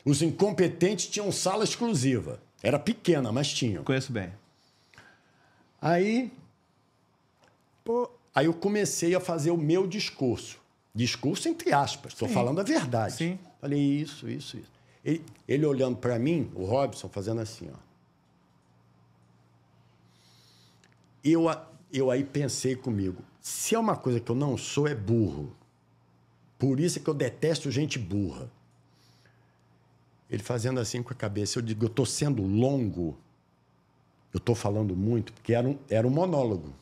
Os incompetentes tinham sala exclusiva. Era pequena, mas tinham. Conheço bem. Aí eu comecei a fazer o meu discurso. Discurso entre aspas, estou falando a verdade. Sim. Falei isso. Ele olhando para mim, o Robinson, fazendo assim, ó. Eu aí pensei comigo, se é uma coisa que eu não sou, é burro. Por isso é que eu detesto gente burra. Ele fazendo assim com a cabeça, eu digo, eu estou sendo longo, eu estou falando muito, porque era um monólogo.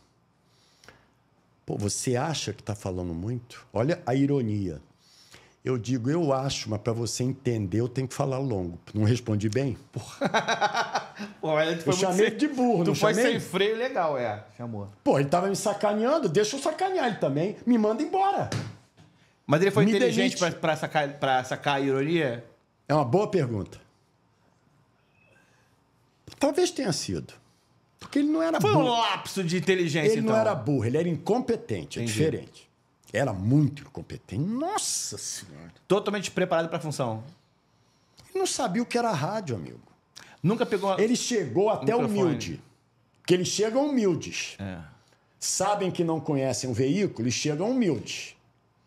Pô, você acha que está falando muito? Olha a ironia. Eu digo, eu acho, mas para você entender, eu tenho que falar longo. Não respondi bem? Eu chamei ele de burro, não chamei? Tu foi sem freio legal, chamou. Pô, ele tava me sacaneando, deixa eu sacanear ele também. Me manda embora. Mas ele foi inteligente para sacar a ironia? É uma boa pergunta. Talvez tenha sido. Porque ele não era burro. Foi um lapso de inteligência, Ele não era burro, ele era incompetente, é diferente. Era muito incompetente. Nossa Senhora. Totalmente preparado para a função. Ele não sabia o que era rádio, amigo. Nunca pegou... Ele chegou até humilde. Porque eles chegam humildes. Sabem que não conhecem um veículo e chegam humildes.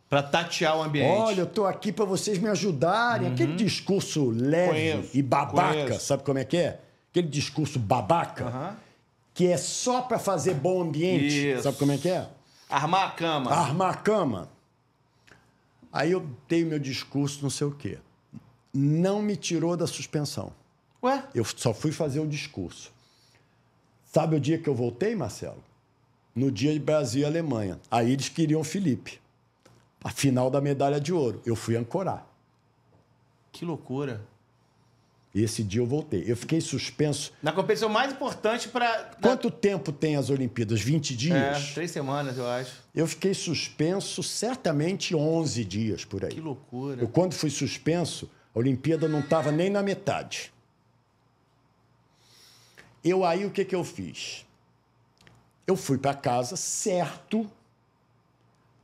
Para tatear o ambiente. Olha, eu tô aqui para vocês me ajudarem. Aquele discurso leve e babaca, sabe como é que é? Aquele discurso babaca, que é só para fazer bom ambiente. Isso. Sabe como é que é? Armar a cama. Armar a cama. Aí eu dei meu discurso, não sei o quê. Não me tirou da suspensão. Ué? Eu só fui fazer o discurso. Sabe o dia que eu voltei, Marcelo? No dia de Brasil e Alemanha. Aí eles queriam o Felipe. A final da medalha de ouro. Eu fui ancorar. Que loucura. Esse dia eu voltei. Eu fiquei suspenso. Na competição mais importante para... Quanto tempo tem as Olimpíadas? 20 dias? 3 semanas, eu acho. Eu fiquei suspenso certamente 11 dias por aí. Que loucura. Eu, quando fui suspenso, a Olimpíada não estava nem na metade. Aí, o que eu fiz? Eu fui para casa, certo.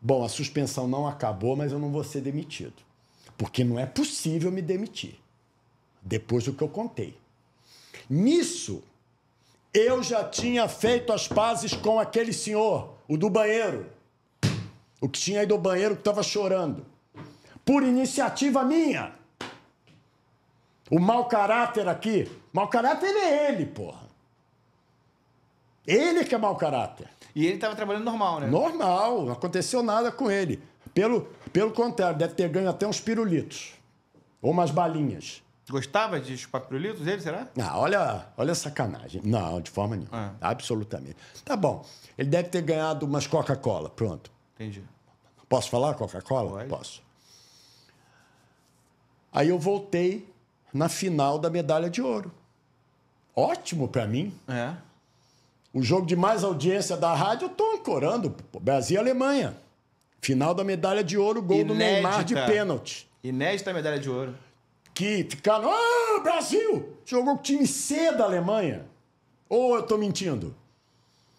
Bom, a suspensão não acabou, mas eu não vou ser demitido. Porque não é possível me demitir. Depois do que eu contei. Nisso, eu já tinha feito as pazes com aquele senhor, o do banheiro. O que tinha ido ao banheiro que estava chorando. Por iniciativa minha. O mau caráter aqui. Mau caráter é ele, porra. Ele que é mau caráter. E ele estava trabalhando normal, né? Normal, não aconteceu nada com ele. Pelo contrário, deve ter ganho até uns pirulitos. Ou umas balinhas. Gostava de chupar pirulitos ele, será? Ah, olha a sacanagem. Não, de forma nenhuma. Absolutamente. Tá bom. Ele deve ter ganhado umas Coca-Cola. Pronto. Entendi. Posso falar Coca-Cola? Pode. Posso. Aí eu voltei na final da medalha de ouro. Ótimo pra mim. É. O jogo de mais audiência da rádio, eu tô ancorando. Brasil e Alemanha. Final da medalha de ouro, gol do Neymar de pênalti. Inédita medalha de ouro. Que ficaram... Ah, Brasil! Jogou com o time C da Alemanha. Ou eu tô mentindo?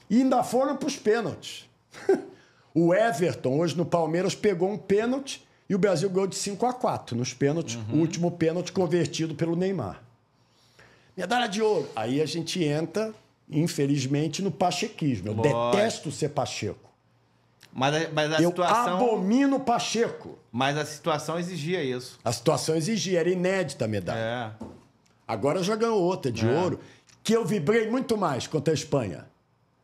E ainda foram pros pênaltis. O Everton, hoje no Palmeiras, pegou um pênalti e o Brasil ganhou de 5-4 nos pênaltis. O último pênalti convertido pelo Neymar. Medalha de ouro. Aí a gente entra, infelizmente, no pachequismo. Eu detesto ser pacheco. Mas a situação... Eu abomino Pacheco. Mas a situação exigia isso. A situação exigia, era inédita a medalha. É. Agora já ganhou outra de ouro, que eu vibrei muito mais contra a Espanha.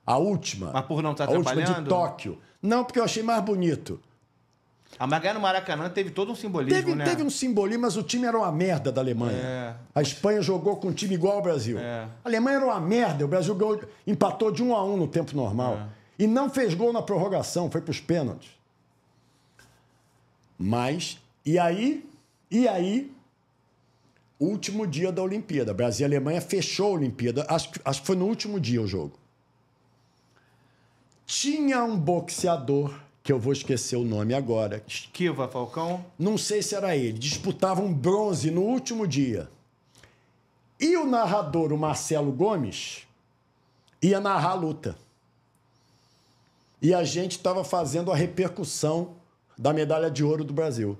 A última. Mas por não estar trabalhando? A última de trabalhando? Tóquio. Não, porque eu achei mais bonito. A Magalhães no Maracanã teve todo um simbolismo, né? Teve um simbolismo, mas o time era uma merda da Alemanha. É. A Espanha jogou com um time igual ao Brasil. É. A Alemanha era uma merda. O Brasil empatou de 1-1 no tempo normal. E não fez gol na prorrogação, foi para os pênaltis. Mas, e aí, último dia da Olimpíada. Brasil e Alemanha fechou a Olimpíada. Acho que foi no último dia o jogo. Tinha um boxeador, que eu vou esquecer o nome agora. Esquiva, Falcão? Não sei se era ele. Disputava um bronze no último dia. E o narrador, o Marcelo Gomes, ia narrar a luta. E a gente estava fazendo a repercussão da medalha de ouro do Brasil.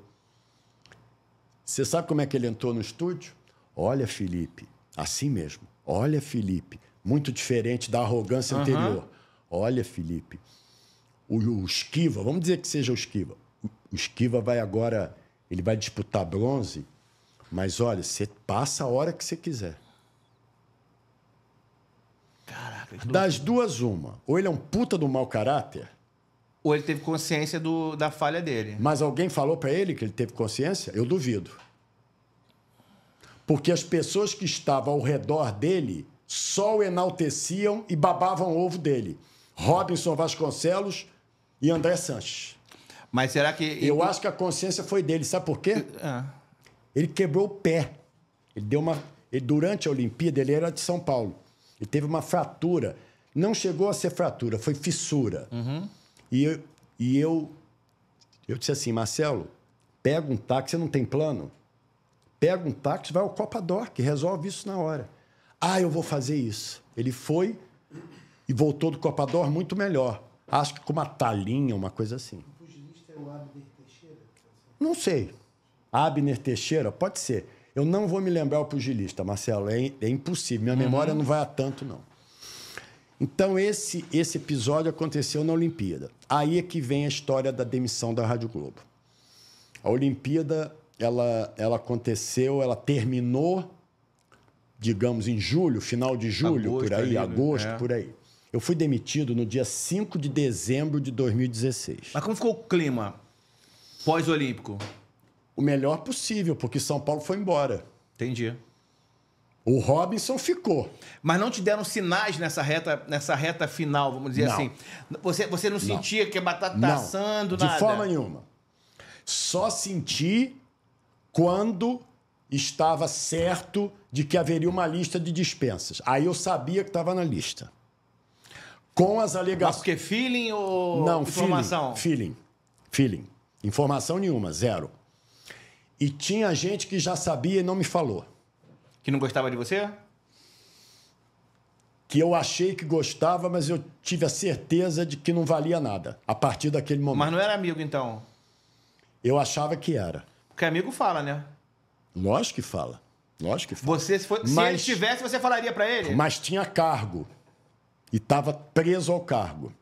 Você sabe como é que ele entrou no estúdio? Olha, Felipe, assim mesmo. Olha, Felipe, muito diferente da arrogância anterior. Olha, Felipe, o Esquiva, vamos dizer que seja o Esquiva. O Esquiva vai agora, ele vai disputar bronze, mas olha, você passa a hora que você quiser. Caraca, das duas, uma. Ou ele é um puta do mau caráter. Ou ele teve consciência da falha dele. Mas alguém falou pra ele que ele teve consciência? Eu duvido. Porque as pessoas que estavam ao redor dele só o enalteciam e babavam o ovo dele. Robinson Vasconcelos e André Sanches. Mas será que... Eu acho que a consciência foi dele. Sabe por quê? Ele quebrou o pé. Durante a Olimpíada, ele era de São Paulo. Ele teve uma fratura. Não chegou a ser fratura, foi fissura. E eu disse assim, Marcelo, pega um táxi, você não tem plano? Pega um táxi, vai ao Copador, que resolve isso na hora. Ah, eu vou fazer isso. Ele foi e voltou do Copador muito melhor. Acho que com uma talinha, uma coisa assim. O pugilista é o Abner Teixeira? Não sei. Abner Teixeira? Pode ser. Eu não vou me lembrar o pugilista, Marcelo. É impossível. Minha memória não vai a tanto, não. Então, esse episódio aconteceu na Olimpíada. Aí é que vem a história da demissão da Rádio Globo. A Olimpíada, ela aconteceu, ela terminou, digamos, em julho, final de julho, agosto, por aí, agosto, por aí. Eu fui demitido no dia 5 de dezembro de 2016. Mas como ficou o clima pós-olímpico? O melhor possível, porque São Paulo foi embora. Entendi. O Robinson ficou. Mas não te deram sinais nessa reta final, vamos dizer assim? Você não sentia que a batata tá assando, nada? De forma nenhuma. Só senti quando estava certo de que haveria uma lista de dispensas. Aí eu sabia que estava na lista. Com as alegações... Mas porque feeling ou não, informação? Feeling. Informação nenhuma, zero. E tinha gente que já sabia e não me falou. Que não gostava de você? Que eu achei que gostava, mas eu tive a certeza de que não valia nada a partir daquele momento. Mas não era amigo, então? Eu achava que era. Porque amigo fala, né? Lógico que fala. Lógico que fala. Você, se ele tivesse, você falaria pra ele? Mas tinha cargo. E estava preso ao cargo.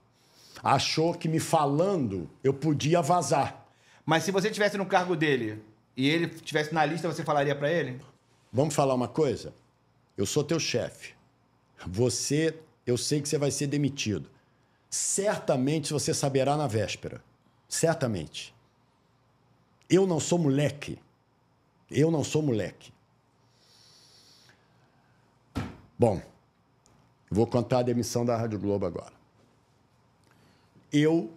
Achou que me falando eu podia vazar. Mas se você estivesse no cargo dele e ele estivesse na lista, você falaria pra ele? Vamos falar uma coisa? Eu sou teu chefe. Eu sei que você vai ser demitido. Certamente você saberá na véspera. Certamente. Eu não sou moleque. Eu não sou moleque. Bom, vou contar a demissão da Rádio Globo agora. Eu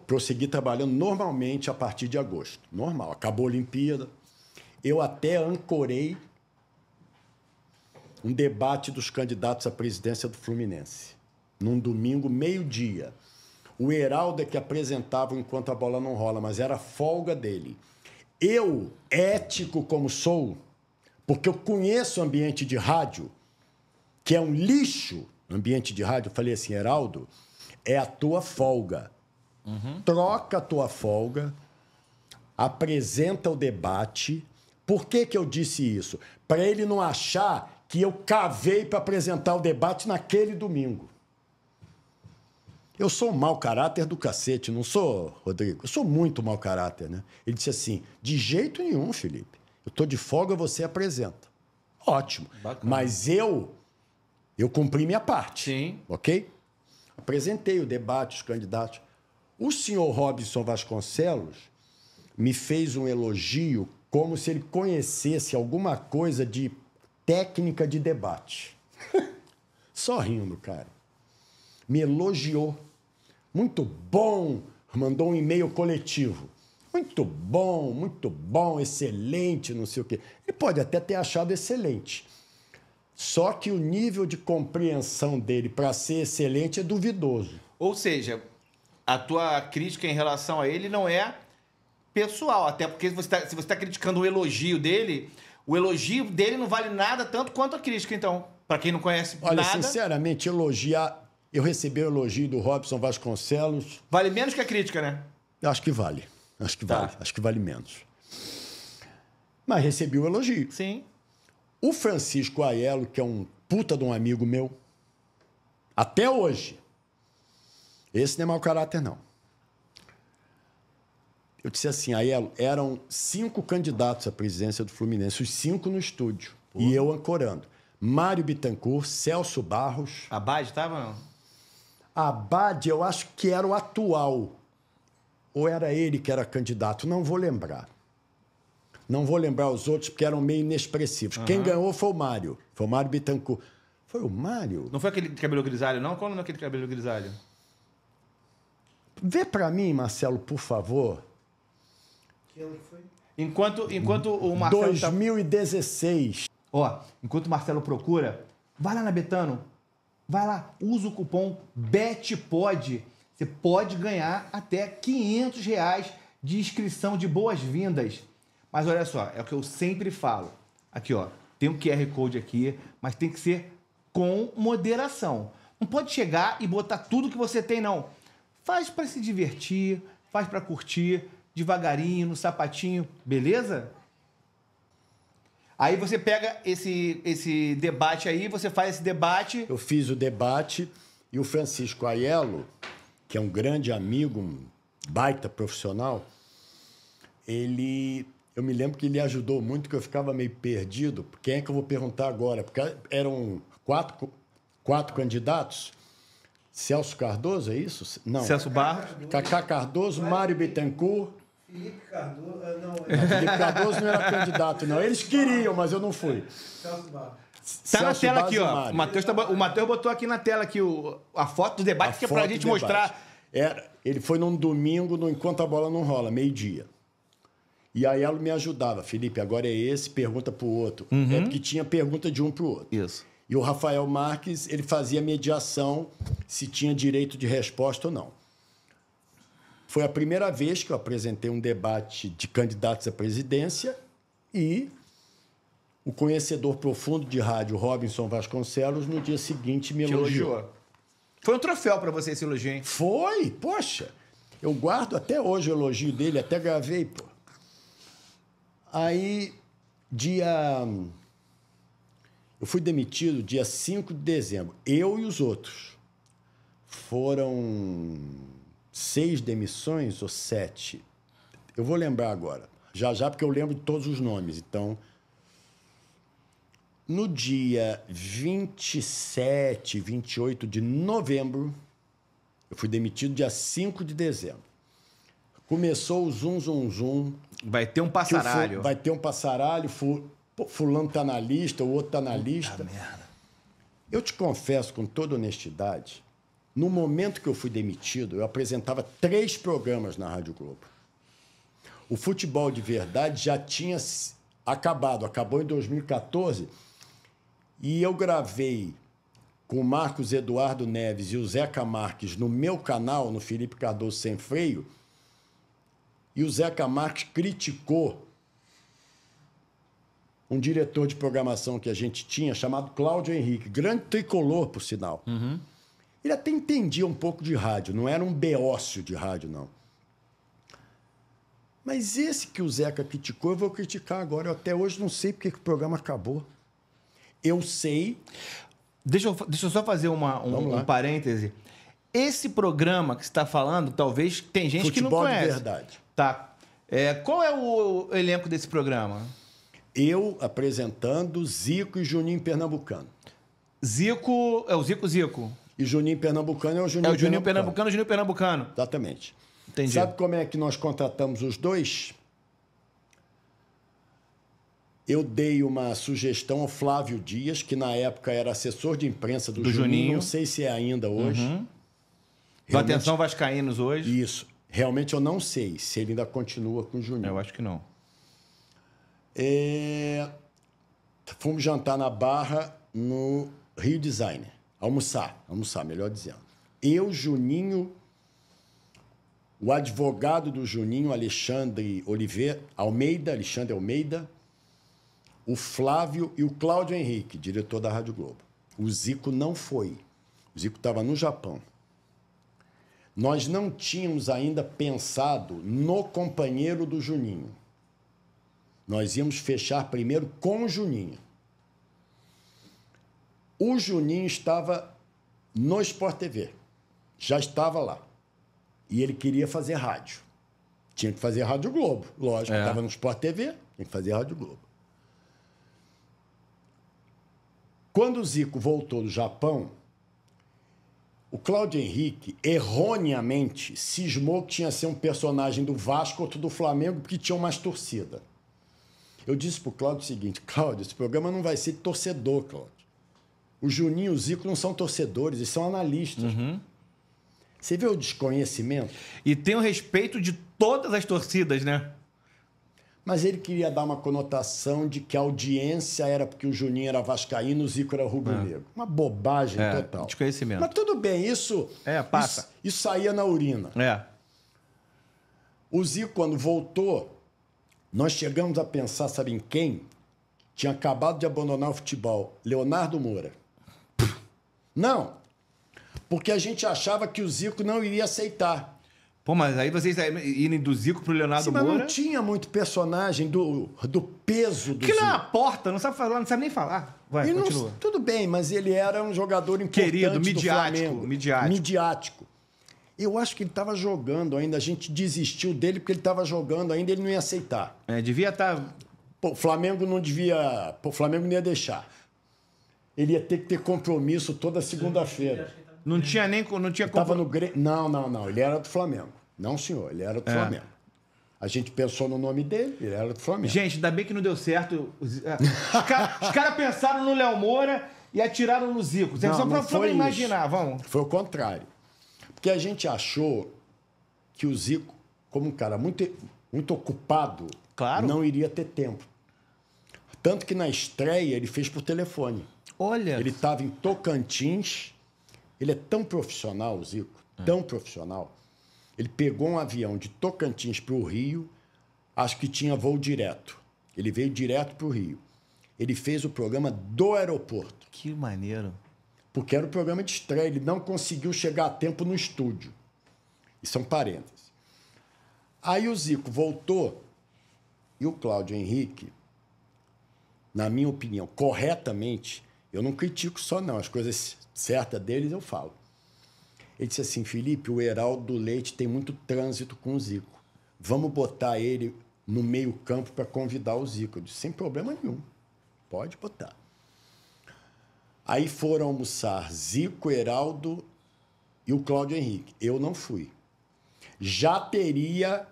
prossegui trabalhando normalmente a partir de agosto. Normal. Acabou a Olimpíada. Eu até ancorei um debate dos candidatos à presidência do Fluminense. Num domingo, meio-dia. O Heraldo é que apresentava enquanto a bola não rola, mas era folga dele. Eu, ético como sou, porque eu conheço o ambiente de rádio, que é um lixo, ambiente de rádio, eu falei assim, Heraldo, é a tua folga. Troca a tua folga, apresenta o debate. Por que que eu disse isso? Para ele não achar que eu cavei para apresentar o debate naquele domingo. Eu sou um mau caráter do cacete, não sou, Rodrigo? Eu sou muito mau caráter, né? Ele disse assim, de jeito nenhum, Felipe. Eu tô de folga, você apresenta. Ótimo. Bacana. Mas eu cumpri minha parte. Sim. Ok? Apresentei o debate, os candidatos. O senhor Robson Vasconcelos me fez um elogio como se ele conhecesse alguma coisa de técnica de debate. Só rindo, cara. Me elogiou. Muito bom. Mandou um e-mail coletivo. Muito bom, excelente, não sei o quê. Ele pode até ter achado excelente. Só que o nível de compreensão dele para ser excelente é duvidoso. Ou seja, a tua crítica em relação a ele não é pessoal. Até porque se você está criticando o elogio dele não vale nada tanto quanto a crítica, então. Para quem não conhece Olha, nada... sinceramente, elogiar... Eu recebi o elogio do Robson Vasconcelos. Vale menos que a crítica, né? Eu acho que vale. Acho que vale menos. Mas recebi o elogio. Sim. O Francisco Aiello, que é um puta de um amigo meu, até hoje, esse não é mau caráter, não. Eu disse assim, Aiello, eram 5 candidatos à presidência do Fluminense, os 5 no estúdio, e eu ancorando. Mário Bittencourt, Celso Barros... Abad estava, não? Abad, eu acho que era o atual. Ou era ele que era candidato? Não vou lembrar. Não vou lembrar os outros, porque eram meio inexpressivos. Quem ganhou foi o Mário. Foi o Mário Bittencourt. Foi o Mário? Não foi aquele de cabelo grisalho, não? Qual o nome daquele cabelo grisalho? Vê pra mim, Marcelo, por favor. Que ano foi? Enquanto o Marcelo... 2016. Ó, enquanto o Marcelo procura, vai lá na Betano. Vai lá, usa o cupom BETPOD. Você pode ganhar até R$500 de inscrição de boas-vindas. Mas olha só, é o que eu sempre falo. Aqui, ó, tem um QR Code aqui, mas tem que ser com moderação. Não pode chegar e botar tudo que você tem, não. Faz para se divertir, faz para curtir, devagarinho, no sapatinho, beleza? Aí você pega esse debate aí, você faz esse debate... Eu fiz o debate e o Francisco Aiello, que é um grande amigo, um baita profissional, eu me lembro que ele ajudou muito, que eu ficava meio perdido. Quem é que eu vou perguntar agora? Porque eram quatro candidatos. Celso Cardoso, é isso? Não. Celso Barros. Cacá Cardoso, Mário Bittencourt... Felipe Cardoso, não. Felipe Cardoso não era candidato, não. Eles queriam, mas eu não fui. Celso Barros. Tá na tela aqui, ó. O Matheus botou aqui na tela aqui a foto do debate, que é pra gente mostrar. Ele foi num domingo, no Enquanto a Bola Não Rola, meio-dia. E aí ela me ajudava. Felipe, agora é esse, pergunta pro outro. É porque tinha pergunta de um pro outro. Isso. E o Rafael Marques, ele fazia mediação se tinha direito de resposta ou não. Foi a primeira vez que eu apresentei um debate de candidatos à presidência e o conhecedor profundo de rádio, Robinson Vasconcelos, no dia seguinte me elogiou. Foi um troféu para você esse elogio, hein? Foi, poxa. Eu guardo até hoje o elogio dele, até gravei, pô. Aí, eu fui demitido dia 5 de dezembro. Eu e os outros. Foram 6 demissões ou 7? Eu vou lembrar agora. Já, porque eu lembro de todos os nomes. Então, no dia 27, 28 de novembro, eu fui demitido dia 5 de dezembro. Começou o zum, zum, zum. Vai ter um passaralho. Vai ter um passaralho. Fulano tá na lista, o outro tá na lista. Puta merda. Eu te confesso com toda honestidade, no momento que eu fui demitido, eu apresentava 3 programas na Rádio Globo. O Futebol de Verdade já tinha acabou em 2014, e eu gravei com o Marcos Eduardo Neves e o Zeca Marques no meu canal, no Felipe Cardoso Sem Freio, e o Zeca Marques criticou um diretor de programação que a gente tinha, chamado Cláudio Henrique, grande tricolor, por sinal. Ele até entendia um pouco de rádio, não era um beócio de rádio, não. Mas esse que o Zeca criticou, eu vou criticar agora. Eu até hoje não sei porque que o programa acabou. Eu sei... Deixa eu só fazer um parêntese. Esse programa que você está falando, talvez tem gente que não conhece. Futebol de Verdade. Tá. Qual é o elenco desse programa? Eu apresentando Zico e Juninho Pernambucano. Zico... É o Zico? E Juninho Pernambucano é o Juninho Pernambucano. É o Juninho Pernambucano e o Juninho Pernambucano. Exatamente. Entendi. Sabe como é que nós contratamos os dois? Eu dei uma sugestão ao Flávio Dias, que na época era assessor de imprensa do Juninho. Não sei se é ainda hoje. Atenção vascaínos hoje. Isso. Realmente eu não sei se ele ainda continua com o Juninho. Eu acho que não. Fomos jantar na Barra, no Rio Designer. Almoçar, melhor dizendo. Eu, Juninho, o advogado do Juninho, Alexandre Almeida, o Flávio e o Cláudio Henrique, diretor da Rádio Globo. O Zico não foi. O Zico estava no Japão. Nós não tínhamos ainda pensado no companheiro do Juninho. Nós íamos fechar primeiro com o Juninho. O Juninho estava no Sport TV. Já estava lá. E ele queria fazer rádio. Tinha que fazer Rádio Globo. Lógico, estava no Sport TV, tinha que fazer Rádio Globo. Quando o Zico voltou do Japão, o Cláudio Henrique, erroneamente, cismou que tinha que ser um personagem do Vasco, outro do Flamengo, porque tinham mais torcida. Eu disse para o Cláudio o seguinte: Cláudio, esse programa não vai ser de torcedor, Cláudio. O Juninho e o Zico não são torcedores, eles são analistas. Você vê o desconhecimento? E tem o respeito de todas as torcidas, né? Mas ele queria dar uma conotação de que a audiência era porque o Juninho era vascaíno, o Zico era rubro-negro. Uma bobagem total. Desconhecimento. Mas tudo bem, isso... passa. Isso saía na urina. O Zico, quando voltou, nós chegamos a pensar, sabe em quem? Tinha acabado de abandonar o futebol. Leonardo Moura. Não. Porque a gente achava que o Zico não iria aceitar. Pô, mas aí vocês irem do Zico pro Leonardo Moura... Mas não tinha muito personagem do peso do Zico. Que não é a porta, não sabe falar, não sabe nem falar. Vai, continua. Tudo bem, mas ele era um jogador importante. Querido, midiático. Do Flamengo. Midiático. Eu acho que ele estava jogando ainda. A gente desistiu dele porque ele estava jogando ainda, ele não ia aceitar. Devia estar... Pô, o Flamengo não devia... Pô, o Flamengo não ia deixar. Ele ia ter que ter compromisso toda segunda-feira. Não tinha Estava no Grêmio. Não. Ele era do Flamengo. Não, senhor. Ele era do Flamengo. A gente pensou no nome dele, ele era do Flamengo. Gente, ainda bem que não deu certo. Os caras pensaram no Léo Moura e atiraram no Zico. Só pra imaginar, vamos. Foi o contrário. Porque a gente achou que o Zico, como um cara muito ocupado, Claro. Não iria ter tempo. Tanto que na estreia ele fez por telefone. Olha. Ele estava em Tocantins. Ele é tão profissional, o Zico, tão profissional. Ele pegou um avião de Tocantins para o Rio, acho que tinha voo direto. Ele veio direto para o Rio. Ele fez o programa do aeroporto. Que maneiro. Porque era o programa de estreia. Ele não conseguiu chegar a tempo no estúdio. Isso é um parênteses. Aí o Zico voltou e o Cláudio Henrique, na minha opinião, corretamente, eu não critico só não, as coisas certas deles eu falo. Ele disse assim, Felipe, o Heraldo Leite tem muito trânsito com o Zico. Vamos botar ele no meio campo para convidar o Zico. Eu disse, sem problema nenhum. Pode botar. Aí foram almoçar Zico, Heraldo e o Cláudio Henrique. Eu não fui. Já teria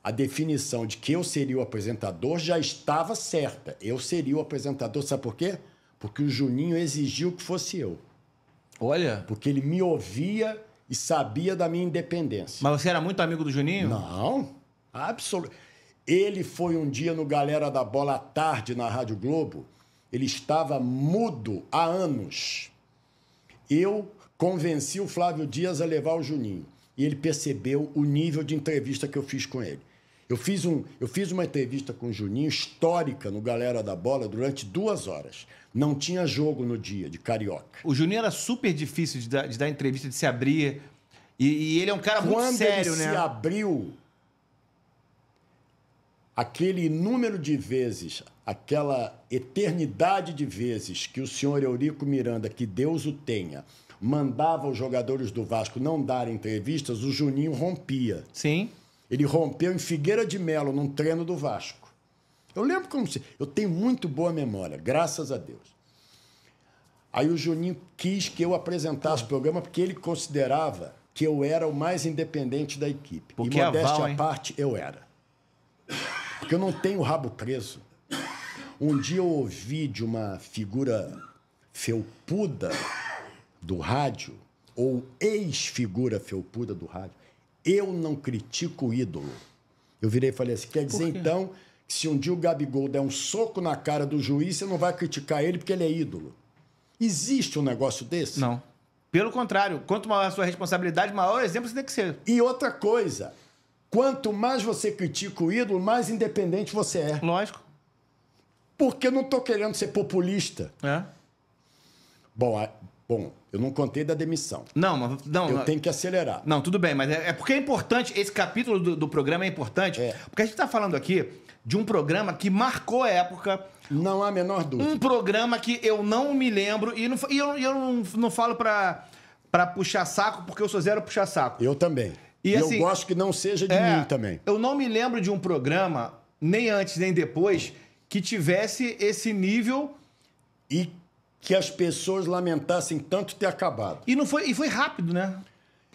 a definição de que eu seria o apresentador, já estava certa. Eu seria o apresentador. Sabe por quê? Porque o Juninho exigiu que fosse eu. Olha. Porque ele me ouvia e sabia da minha independência. Mas você era muito amigo do Juninho? Não, absolutamente. Ele foi um dia no Galera da Bola à tarde na Rádio Globo. Ele estava mudo há anos. Eu convenci o Flávio Dias a levar o Juninho. E ele percebeu o nível de entrevista que eu fiz com ele. Eu fiz uma entrevista com o Juninho histórica no Galera da Bola durante 2 horas. Não tinha jogo no dia, de Carioca. O Juninho era super difícil de dar entrevista, de se abrir. E ele é um cara muito sério, Quando né? ele se abriu, aquele número de vezes, aquela eternidade de vezes que o senhor Eurico Miranda, que Deus o tenha, mandava os jogadores do Vasco não darem entrevistas, o Juninho rompia. Sim. Ele rompeu em Figueira de Melo, num treino do Vasco. Eu lembro como se... Eu tenho muito boa memória, graças a Deus. Aí o Juninho quis que eu apresentasse o programa porque ele considerava que eu era o mais independente da equipe. Porque e modéstia aval, à parte, eu era. Porque eu não tenho o rabo preso. Um dia eu ouvi de uma figura felpuda do rádio, ou ex-figura felpuda do rádio, eu não critico o ídolo. Eu virei e falei assim, quer dizer então que se um dia o Gabigol der um soco na cara do juiz, você não vai criticar ele porque ele é ídolo? Existe um negócio desse? Não. Pelo contrário, quanto maior a sua responsabilidade, maior o exemplo você tem que ser. E outra coisa, quanto mais você critica o ídolo, mais independente você é. Lógico. Porque eu não estou querendo ser populista. É. Bom, eu não contei da demissão. Não. Eu tenho que acelerar. Não, tudo bem, mas é porque é importante, esse capítulo do programa é importante, porque a gente está falando aqui de um programa que marcou a época. Não há a menor dúvida. Um programa que eu não me lembro, e eu não falo pra puxar saco, porque eu sou zero puxar saco. Eu também. E assim, eu gosto que não seja de mim também. Eu não me lembro de um programa, nem antes nem depois, que tivesse esse nível... E que as pessoas lamentassem tanto ter acabado. E foi rápido, né?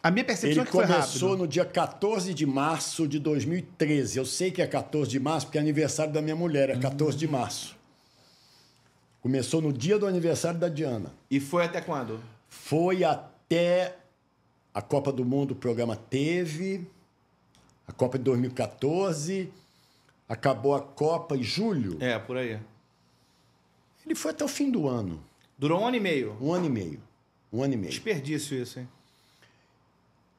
A minha percepção é que foi rápido. Ele começou no dia 14 de março de 2013. Eu sei que é 14 de março porque é aniversário da minha mulher, é 14 de março. Começou no dia do aniversário da Diana. E foi até quando? Foi até a Copa do Mundo, o programa teve. A Copa de 2014. Acabou a Copa em julho. É, por aí. Ele foi até o fim do ano. Durou 1 ano e meio? 1 ano e meio. 1 ano e meio. Desperdício isso, hein?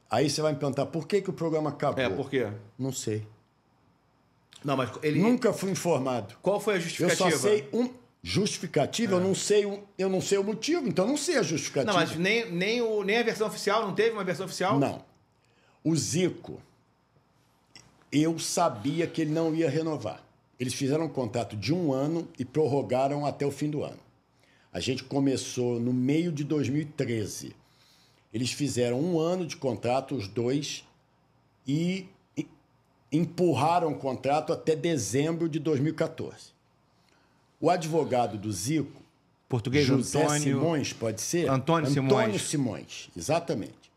Aí você vai me perguntar, por que o programa acabou? Por quê? Não sei. Não, mas ele... Nunca fui informado. Qual foi a justificativa? Eu só sei justificativa, eu não sei o motivo, então eu não sei a justificativa. Não, mas nem a versão oficial, não teve uma versão oficial? Não. O Zico, eu sabia que ele não ia renovar. Eles fizeram um contrato de 1 ano e prorrogaram até o fim do ano. A gente começou no meio de 2013. Eles fizeram 1 ano de contrato, os dois, e empurraram o contrato até dezembro de 2014. O advogado do Zico, português, José Antônio... Simões, pode ser? Antônio Simões, exatamente.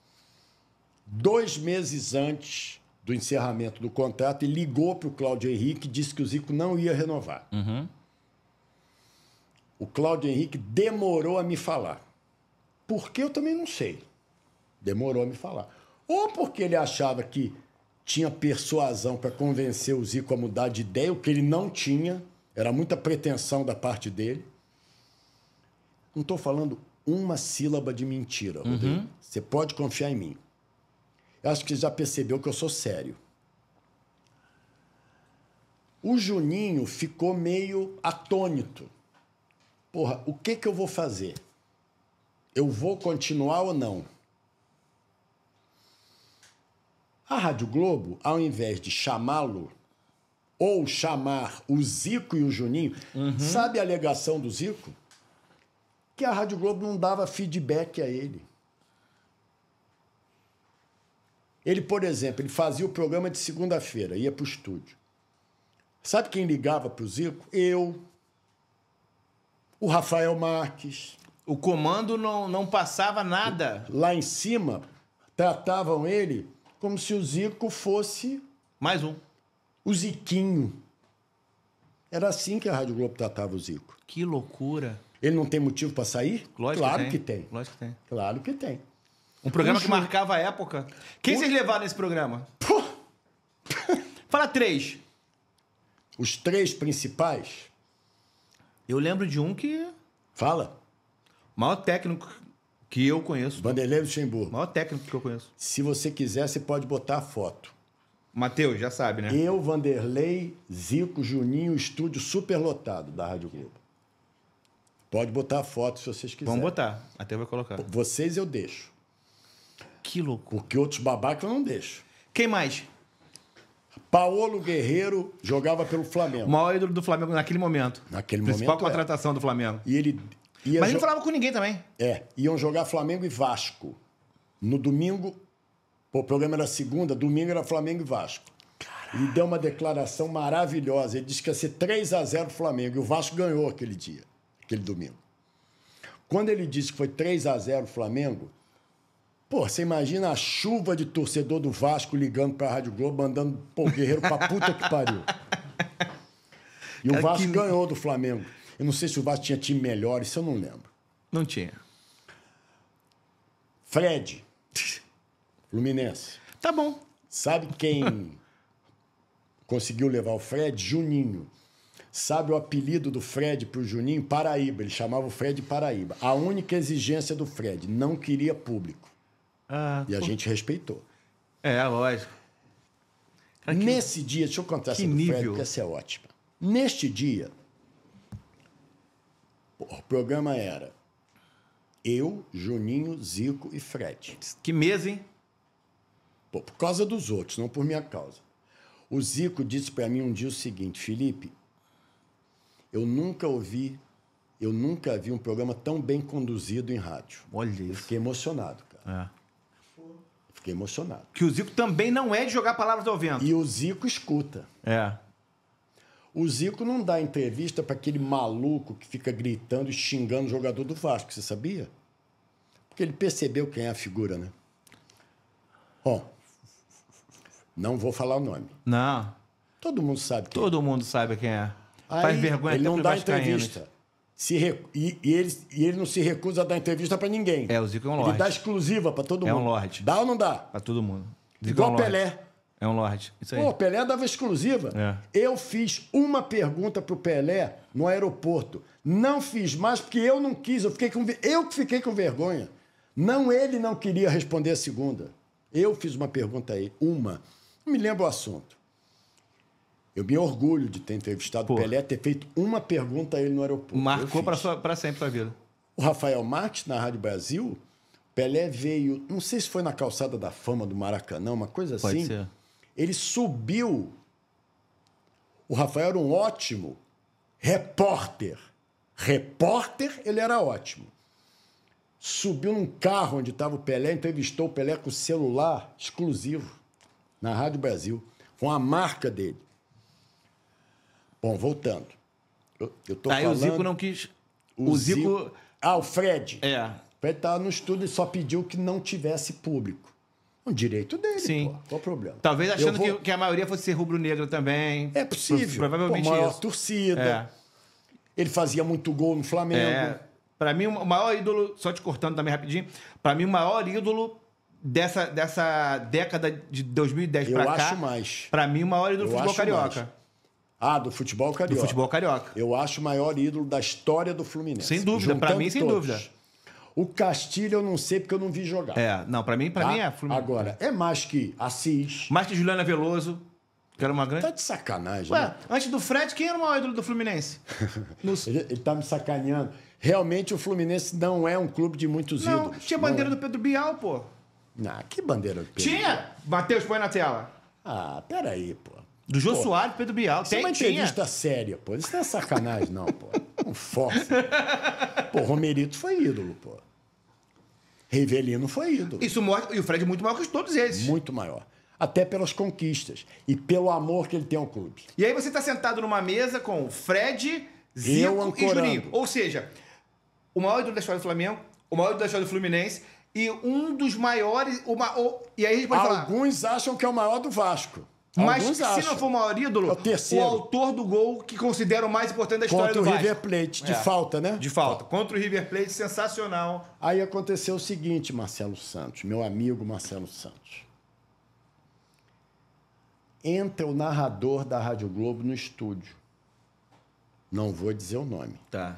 2 meses antes do encerramento do contrato, ele ligou para o Cláudio Henrique e disse que o Zico não ia renovar. Uhum. O Cláudio Henrique demorou a me falar. Por que eu também não sei. Demorou a me falar. Ou porque ele achava que tinha persuasão para convencer o Zico a mudar de ideia, o que ele não tinha. Era muita pretensão da parte dele. Não estou falando uma sílaba de mentira, Rodrigo. Você pode confiar em mim. Eu acho que você já percebeu que eu sou sério. O Juninho ficou meio atônito. Porra, o que eu vou fazer? Eu vou continuar ou não? A Rádio Globo, ao invés de chamá-lo, ou chamar o Zico e o Juninho, sabe a alegação do Zico? Que a Rádio Globo não dava feedback a ele. Ele, por exemplo, ele fazia o programa de segunda-feira, ia para o estúdio. Sabe quem ligava para o Zico? Eu, o Rafael Marques. O comando não passava nada. Lá em cima, tratavam ele como se o Zico fosse... Mais um. O Ziquinho. Era assim que a Rádio Globo tratava o Zico. Que loucura. Ele não tem motivo para sair? Lógico claro que tem. Lógico que tem. Claro que tem. Um programa que marcava a época. Quem vocês levaram nesse programa? Pô. Fala 3. Os 3 principais? Eu lembro de um que... Fala. O maior técnico que eu conheço. Vanderlei Luxemburgo. O maior técnico que eu conheço. Se você quiser, você pode botar a foto. Matheus, já sabe, né? Eu, Vanderlei, Zico, Juninho, estúdio superlotado da Rádio Globo. Pode botar a foto se vocês quiserem. Vamos botar. Até vai colocar. Vocês eu deixo. Que loucura. Porque outros babacas eu não deixo. Quem mais? Paolo Guerreiro jogava pelo Flamengo. O maior ídolo do Flamengo naquele momento. Naquele Principal momento, contratação do Flamengo. E ele ia Mas ele não falava com ninguém também. Iam jogar Flamengo e Vasco. No domingo, o programa era segunda, domingo era Flamengo e Vasco. Caraca. Ele deu uma declaração maravilhosa. Ele disse que ia ser 3-0 pro Flamengo. E o Vasco ganhou aquele dia, aquele domingo. Quando ele disse que foi 3-0 Flamengo, pô, você imagina a chuva de torcedor do Vasco ligando pra Rádio Globo, mandando o Guerreiro pra puta que pariu. E o Vasco ganhou do Flamengo. Eu não sei se o Vasco tinha time melhor, isso eu não lembro. Não tinha. Fred, Fluminense. Tá bom. Sabe quem conseguiu levar o Fred? Juninho. Sabe o apelido do Fred pro Juninho? Paraíba. Ele chamava o Fred de Paraíba. A única exigência do Fred, não queria público. E a gente respeitou. Lógico. Cara, nesse dia, deixa eu contar essa do Fred, porque essa é ótima. Neste dia, o programa era eu, Juninho, Zico e Fred. Que mês, hein? Pô, por causa dos outros, não por minha causa. O Zico disse para mim um dia o seguinte: Felipe, eu nunca vi um programa tão bem conduzido em rádio. Olha isso. Eu fiquei emocionado, cara. Fiquei emocionado. Que o Zico também não é de jogar palavras ao vento. E o Zico escuta. O Zico não dá entrevista para aquele maluco que fica gritando e xingando o jogador do Vasco, você sabia? Porque ele percebeu quem é a figura, né? Bom, não vou falar o nome. Não. Todo mundo sabe quem é. Todo mundo sabe quem é. Aí, faz vergonha ele até não dá entrevista. E ele não se recusa a dar entrevista para ninguém. O Zico é um lorde. Ele dá exclusiva para todo mundo. É um lorde. Dá ou não dá? Para todo mundo. Igual Pelé. É um lorde. Isso aí. Pô, Pelé dava exclusiva. Eu fiz uma pergunta pro Pelé no aeroporto. Não fiz mais porque eu não quis. Eu que fiquei com vergonha. Não, ele não queria responder a segunda. Eu fiz uma pergunta aí. Não me lembro o assunto. Eu me orgulho de ter entrevistado o Pelé, ter feito uma pergunta a ele no aeroporto. Marcou para sempre sua vida. O Rafael Marques, na Rádio Brasil, Pelé veio, não sei se foi na Calçada da Fama do Maracanã, uma coisa assim. Pode ser. Ele subiu. O Rafael era um ótimo repórter. Repórter, ele era ótimo. Subiu num carro onde estava o Pelé, entrevistou o Pelé com celular exclusivo na Rádio Brasil. Foi uma marca dele. Bom, voltando. Eu tô falando... o Zico não quis... O Zico... o Fred. O Fred estava no estúdio e só pediu que não tivesse público. Um direito dele, sim. Pô. Qual o problema? Talvez achando que a maioria fosse ser rubro-negra também. É possível. Provavelmente maior isso. Torcida. Ele fazia muito gol no Flamengo. Para mim, o maior ídolo... Só te cortando também rapidinho. Para mim, o maior ídolo dessa década de 2010 pra cá... Eu acho mais. Pra mim, o maior ídolo do futebol carioca. Mais. Ah, do futebol carioca. Do futebol carioca. Eu acho o maior ídolo da história do Fluminense. Sem dúvida, pra mim, sem dúvida. O Castilho eu não sei porque eu não vi jogar. Não, pra mim é Fluminense. Agora, é mais que Assis. Mais que Juliana Veloso, que era uma grande... Tá de sacanagem, Ué, né? antes do Fred, quem era o maior ídolo do Fluminense? Ele tá me sacaneando. Realmente o Fluminense não é um clube de muitos ídolos. Tinha bandeira do Pedro Bial, pô. Não, que bandeira do Pedro Tinha! Matheus, põe na tela. Ah, peraí, pô. Do Jô Soares, Pedro Bial. Isso é uma entrevista séria, pô. Isso não é sacanagem, não, pô. Não força. Pô, Romerito foi ídolo, pô. Rivelino foi ídolo. Isso mostra... E o Fred é muito maior que todos esses. Muito maior. Até pelas conquistas. E pelo amor que ele tem ao clube. E aí você tá sentado numa mesa com Fred, Zico e Juninho. Ou seja, o maior ídolo da história do Flamengo, o maior ídolo da história do Fluminense e um dos maiores... E aí a gente pode falar... Alguns acham que é o maior do Vasco. Mas se não for o maior ídolo, é o terceiro. O autor do gol que considera o mais importante da história do Vasco. Contra o River Plate, de falta, né? De falta. Contra o River Plate, sensacional. Aí aconteceu o seguinte, Marcelo Santos, meu amigo Marcelo Santos. Entra o narrador da Rádio Globo no estúdio. Não vou dizer o nome. Tá.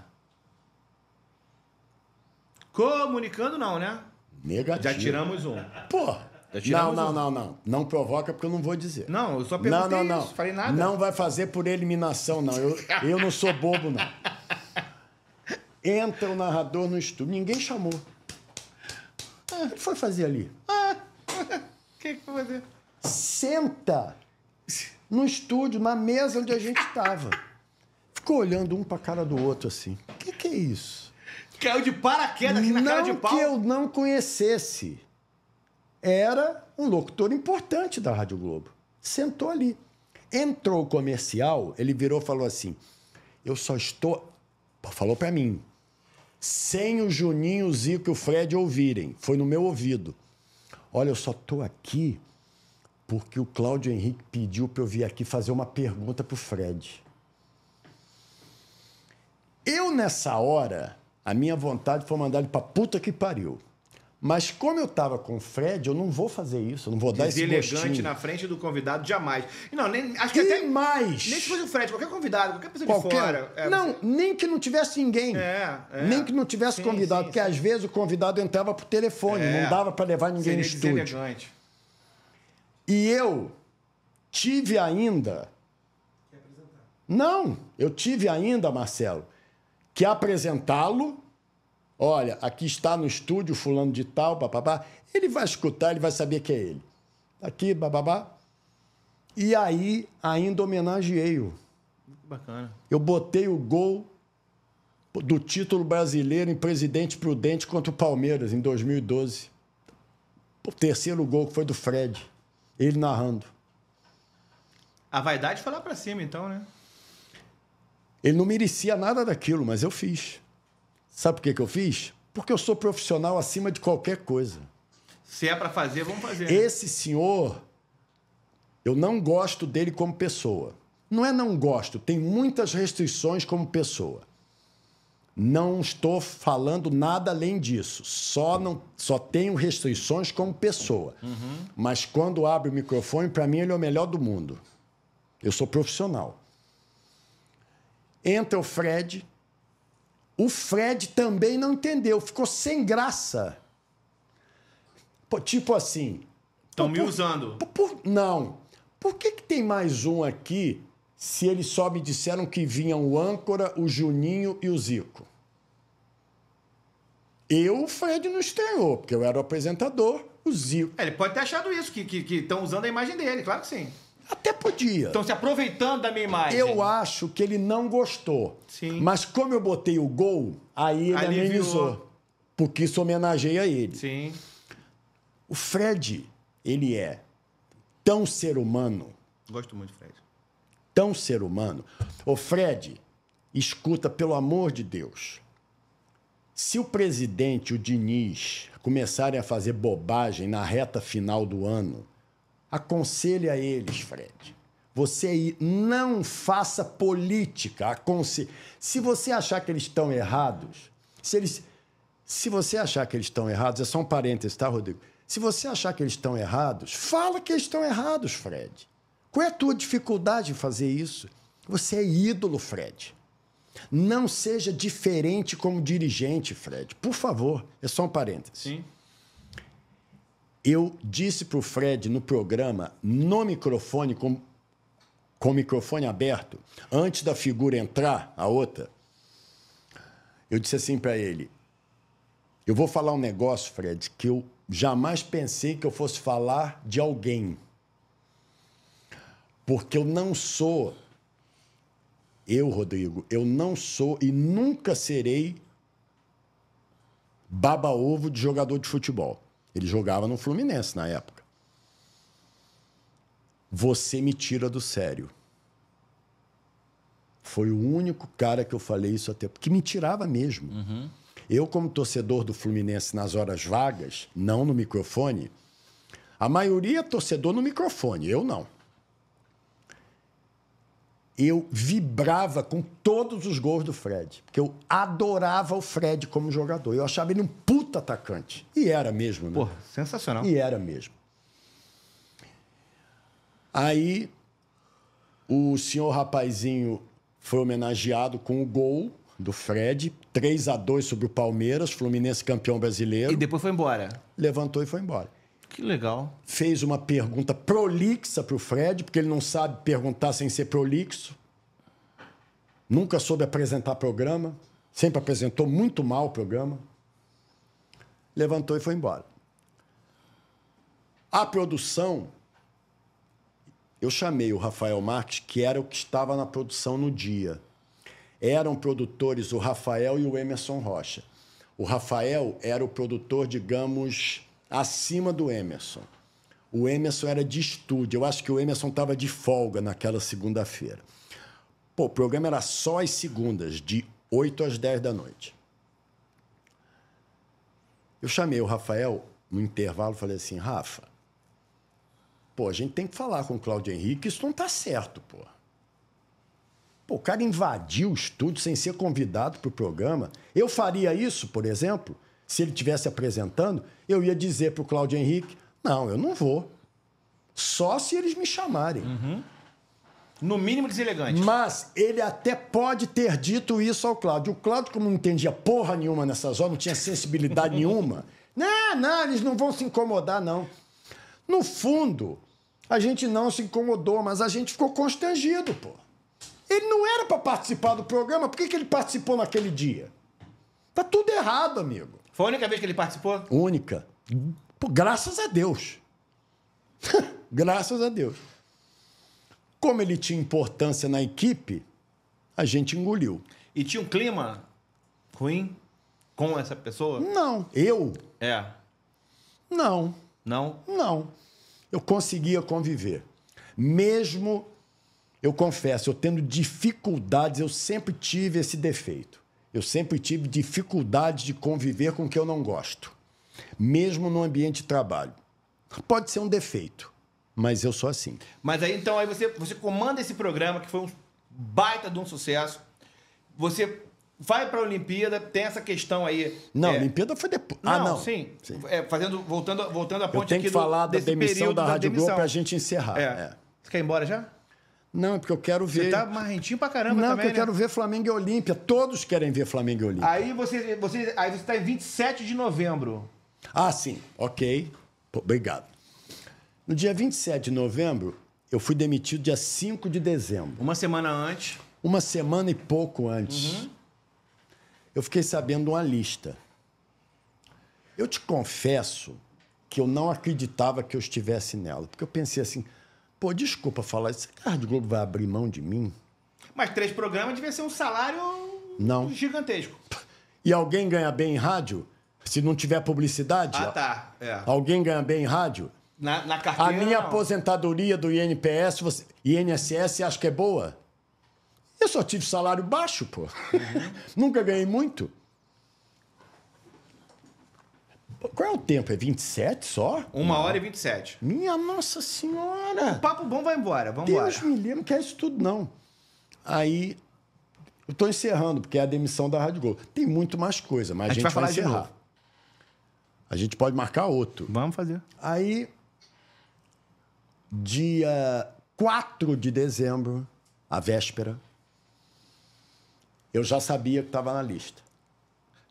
Comunicando não, né? Negativo. Já tiramos um. Porra. Não. Não provoca porque eu não vou dizer. Não, eu só perguntei não. Falei nada. Não vai fazer por eliminação, não. Eu não sou bobo, não. Entra o narrador no estúdio. Ninguém chamou. O que foi fazer ali? O que foi fazer? Senta no estúdio, na mesa onde a gente estava. Ficou olhando um pra cara do outro assim. O que é isso? Caiu de paraquedas aqui na cara de pau. Não que eu não conhecesse. Era um locutor importante da Rádio Globo. Sentou ali. Entrou o comercial, ele virou e falou assim, eu só estou... Falou pra mim. Sem o Juninho, o Zico e o Fred ouvirem. Foi no meu ouvido. Olha, eu só tô aqui porque o Cláudio Henrique pediu pra eu vir aqui fazer uma pergunta pro Fred. Eu, nessa hora, a minha vontade foi mandar ele pra puta que pariu. Mas como eu tava com o Fred, eu não vou fazer isso, eu não vou dar esse gostinho. Elegante na frente do convidado, jamais. Não, nem, acho que até mais. Nem se fosse o Fred, qualquer convidado, qualquer pessoa de fora. Não, nem que não tivesse ninguém. Nem que não tivesse convidado, porque às vezes o convidado entrava por telefone, não dava para levar ninguém no estúdio. Elegante. E eu tive ainda... Não, eu tive ainda, Marcelo, que apresentá-lo. Olha, aqui está no estúdio fulano de tal, papapá. Ele vai escutar, ele vai saber que é ele. Aqui, bababá. E aí, ainda homenageei-o. Bacana. Eu botei o gol do título brasileiro em Presidente Prudente contra o Palmeiras, em 2012. O terceiro gol que foi do Fred. Ele narrando. A vaidade foi lá pra cima, então, né? Ele não merecia nada daquilo, mas eu fiz. Sabe por que eu fiz? Porque eu sou profissional acima de qualquer coisa. Se é para fazer, vamos fazer. Esse senhor, eu não gosto dele como pessoa. Não é não gosto, tem muitas restrições como pessoa. Não estou falando nada além disso. Só tenho restrições como pessoa. Mas quando abre o microfone, para mim ele é o melhor do mundo. Eu sou profissional. Entra o Fred... O Fred também não entendeu, ficou sem graça. Pô, tipo assim... Estão me usando. Não. Por que tem mais um aqui se eles só me disseram que vinham o âncora, o Juninho e o Zico? O Fred não estreou, porque eu era o apresentador, o Zico... Ele pode ter achado isso, que estão usando a imagem dele, claro que sim. Até podia. Estão se aproveitando da minha imagem. Eu acho que ele não gostou. Sim. Mas como eu botei o gol, aí ele amenizou. Porque isso homenageia ele. Sim. O Fred, ele é tão ser humano. Gosto muito do Fred. Tão ser humano. Ô, Fred, escuta, pelo amor de Deus. Se o presidente, o Diniz, começarem a fazer bobagem na reta final do ano... Aconselhe a eles, Fred. Você não faça política. Se você achar que eles estão errados... Se você achar que eles estão errados... É só um parênteses, tá, Rodrigo? Se você achar que eles estão errados, fala que eles estão errados, Fred. Qual é a tua dificuldade em fazer isso? Você é ídolo, Fred. Não seja diferente como dirigente, Fred. Por favor, é só um parêntese. Sim. Eu disse para o Fred no programa, no microfone, com o microfone aberto, antes da figura entrar, a outra, eu disse assim para ele, eu vou falar um negócio, Fred, que eu jamais pensei que eu fosse falar de alguém. Porque eu não sou... Rodrigo, eu não sou e nunca serei baba-ovo de jogador de futebol. Ele jogava no Fluminense na época. Você me tira do sério. Foi o único cara que eu falei isso até... Porque me tirava mesmo. Uhum. Eu, como torcedor do Fluminense nas horas vagas, não no microfone, a maioria é torcedor no microfone, eu não. Eu vibrava com todos os gols do Fred, porque eu adorava o Fred como jogador. Eu achava ele um puta atacante. E era mesmo, né? Porra, sensacional. E era mesmo. Aí, o senhor rapazinho foi homenageado com o gol do Fred, 3-2 sobre o Palmeiras, Fluminense campeão brasileiro. E depois foi embora. Levantou e foi embora. Que legal. Fez uma pergunta prolixa para o Fred, porque ele não sabe perguntar sem ser prolixo. Nunca soube apresentar programa. Sempre apresentou muito mal o programa. Levantou e foi embora. A produção... Eu chamei o Rafael Marques, que era o que estava na produção no dia. Eram produtores o Rafael e o Emerson Rocha. O Rafael era o produtor, digamos... acima do Emerson. O Emerson era de estúdio. Eu acho que o Emerson estava de folga naquela segunda-feira. Pô, o programa era só às segundas, de 8 às 10 da noite. Eu chamei o Rafael no intervalo e falei assim, Rafa, pô, a gente tem que falar com o Cláudio Henrique, isso não tá certo, pô. Pô, o cara invadiu o estúdio sem ser convidado para o programa. Eu faria isso, por exemplo... Se ele estivesse apresentando, eu ia dizer para o Cláudio Henrique, não, eu não vou. Só se eles me chamarem. Uhum. No mínimo deselegante. Mas ele até pode ter dito isso ao Cláudio. O Cláudio, como não entendia porra nenhuma nessas horas, não tinha sensibilidade nenhuma. Não, eles não vão se incomodar, não. No fundo, a gente não se incomodou, mas a gente ficou constrangido, pô. Ele não era para participar do programa, por que ele participou naquele dia? Tá tudo errado, amigo. Foi a única vez que ele participou? Única. Pô, graças a Deus. Graças a Deus. Como ele tinha importância na equipe, a gente engoliu. E tinha um clima ruim com essa pessoa? Não. Eu? É. Não. Não? Não. Eu conseguia conviver. Mesmo, eu confesso, eu tendo dificuldades, eu sempre tive esse defeito. Eu sempre tive dificuldade de conviver com o que eu não gosto, mesmo no ambiente de trabalho. Pode ser um defeito, mas eu sou assim. Mas aí, então, aí você comanda esse programa, que foi um baita de um sucesso. Você vai para a Olimpíada, tem essa questão aí... Não, a Olimpíada foi depois. Não. Sim. Voltando a ponte aqui eu tenho que falar da demissão da Rádio Globo para a gente encerrar. Você quer ir embora já? Não, é porque eu quero ver... Você tá marrentinho pra caramba também, Não, porque eu quero ver Flamengo e Olímpia. Todos querem ver Flamengo e Olímpia. Aí você tá em 27 de novembro. Ah, sim. Ok. Pô, obrigado. No dia 27 de novembro, eu fui demitido dia 5 de dezembro. Uma semana antes. Uma semana e pouco antes. Uhum. Eu fiquei sabendo uma lista. Eu te confesso que eu não acreditava que eu estivesse nela. Porque eu pensei assim... Pô, desculpa falar isso. A Rádio Globo vai abrir mão de mim? Mas 3 programas devia ser um salário gigantesco. E alguém ganha bem em rádio? Se não tiver publicidade? Ah, tá. É. Alguém ganha bem em rádio? Na carteira, a minha não. aposentadoria do INPS, INSS, você acha que é boa? Eu só tive salário baixo, pô. Uhum. Nunca ganhei muito. Qual é o tempo? É 27 só? 1h27. Minha Nossa Senhora! O papo bom vai embora, vamos embora. Deus me livre, não quer isso tudo, não. Aí, eu estou encerrando, porque é a demissão da Rádio Globo. Tem muito mais coisa, mas a gente vai encerrar. A gente pode marcar outro. Vamos fazer. Aí, dia 4 de dezembro, a véspera, eu já sabia que estava na lista.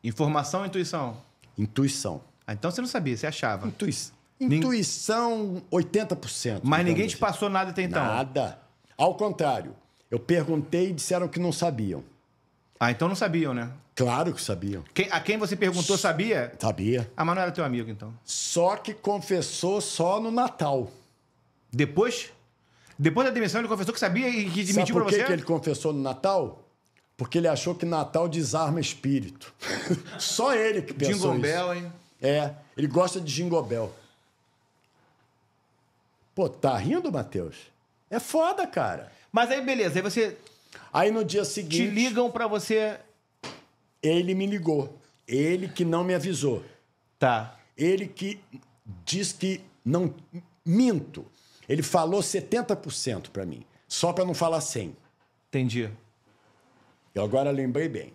Informação ou intuição? Intuição. Ah, então você não sabia, você achava. Intuição, 80%. Mas ninguém te passou nada até então? Nada. Ao contrário, eu perguntei e disseram que não sabiam. Ah, então não sabiam, né? Claro que sabiam. A quem você perguntou sabia? Sabia. Ah, mas não era teu amigo, então. Só que confessou só no Natal. Depois? Depois da demissão ele confessou que sabia e que demitiu pra você? Sabe por que ele confessou no Natal? Porque ele achou que Natal desarma espírito. Só ele que pensou Jingle Bell, hein? É, ele gosta de Jingle Bell. Pô, tá rindo, Matheus? É foda, cara. Mas aí, beleza, aí você... Aí no dia seguinte... Te ligam pra você... Ele me ligou. Ele que não me avisou. Tá. Ele que diz que não... Minto. Ele falou 70% pra mim. Só pra não falar 100%. Entendi. Eu agora lembrei bem.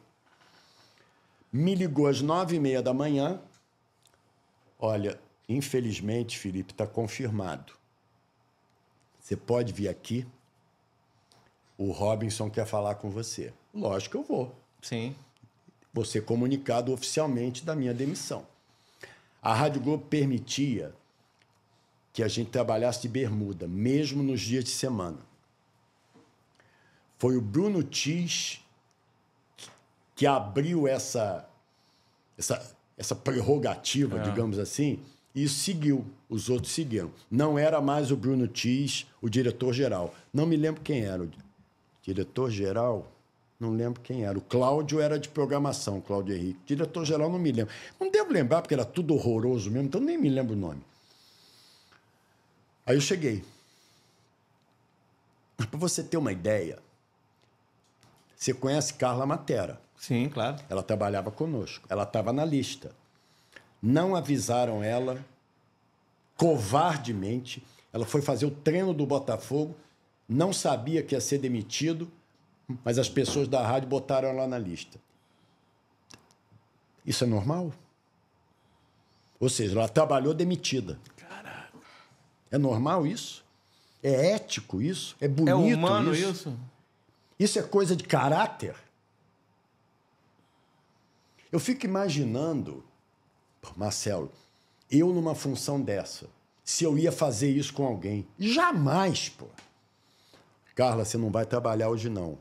Me ligou às 9h30 da manhã. Olha, infelizmente, Felipe, está confirmado. Você pode vir aqui? O Robinson quer falar com você. Lógico que eu vou. Sim. Vou ser comunicado oficialmente da minha demissão. A Rádio Globo permitia que a gente trabalhasse de bermuda, mesmo nos dias de semana. Foi o Bruno Tis que abriu essa prerrogativa, digamos assim, e seguiu. Os outros seguiram. Não era mais o Bruno Tis, o diretor-geral. Não me lembro quem era. O diretor-geral, não lembro quem era. O Cláudio era de programação, Cláudio Henrique. Diretor-geral, não me lembro. Não devo lembrar, porque era tudo horroroso mesmo, então nem me lembro o nome. Aí eu cheguei. Para você ter uma ideia, você conhece Carla Matera? Sim, claro. Ela trabalhava conosco. Ela estava na lista. Não avisaram ela, covardemente. Ela foi fazer o treino do Botafogo, não sabia que ia ser demitido, mas as pessoas da rádio botaram ela na lista. Isso é normal? Ou seja, ela trabalhou demitida. Caraca. É normal isso? É ético isso? É bonito isso? É humano isso? Isso é coisa de caráter? Eu fico imaginando, Marcelo, eu numa função dessa, se eu ia fazer isso com alguém. Jamais, pô. Carla, você não vai trabalhar hoje, não.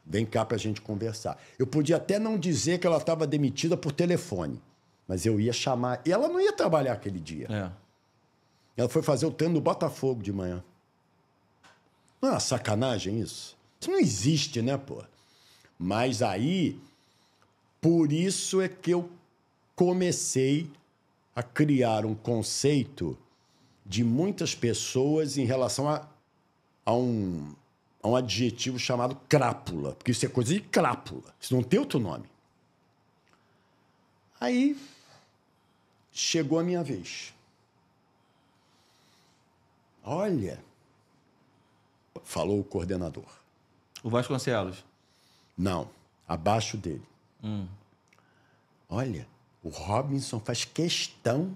Vem cá pra gente conversar. Eu podia até não dizer que ela estava demitida por telefone, mas eu ia chamar... E ela não ia trabalhar aquele dia. É. Ela foi fazer o treino do Botafogo de manhã. Não é uma sacanagem isso? Isso não existe, né, pô? Mas aí... Por isso é que eu comecei a criar um conceito de muitas pessoas em relação a um adjetivo chamado crápula, porque isso é coisa de crápula, isso não tem outro nome. Aí chegou a minha vez. Olha, falou o coordenador. O Vasconcelos? Não, abaixo dele. Olha, o Robinson faz questão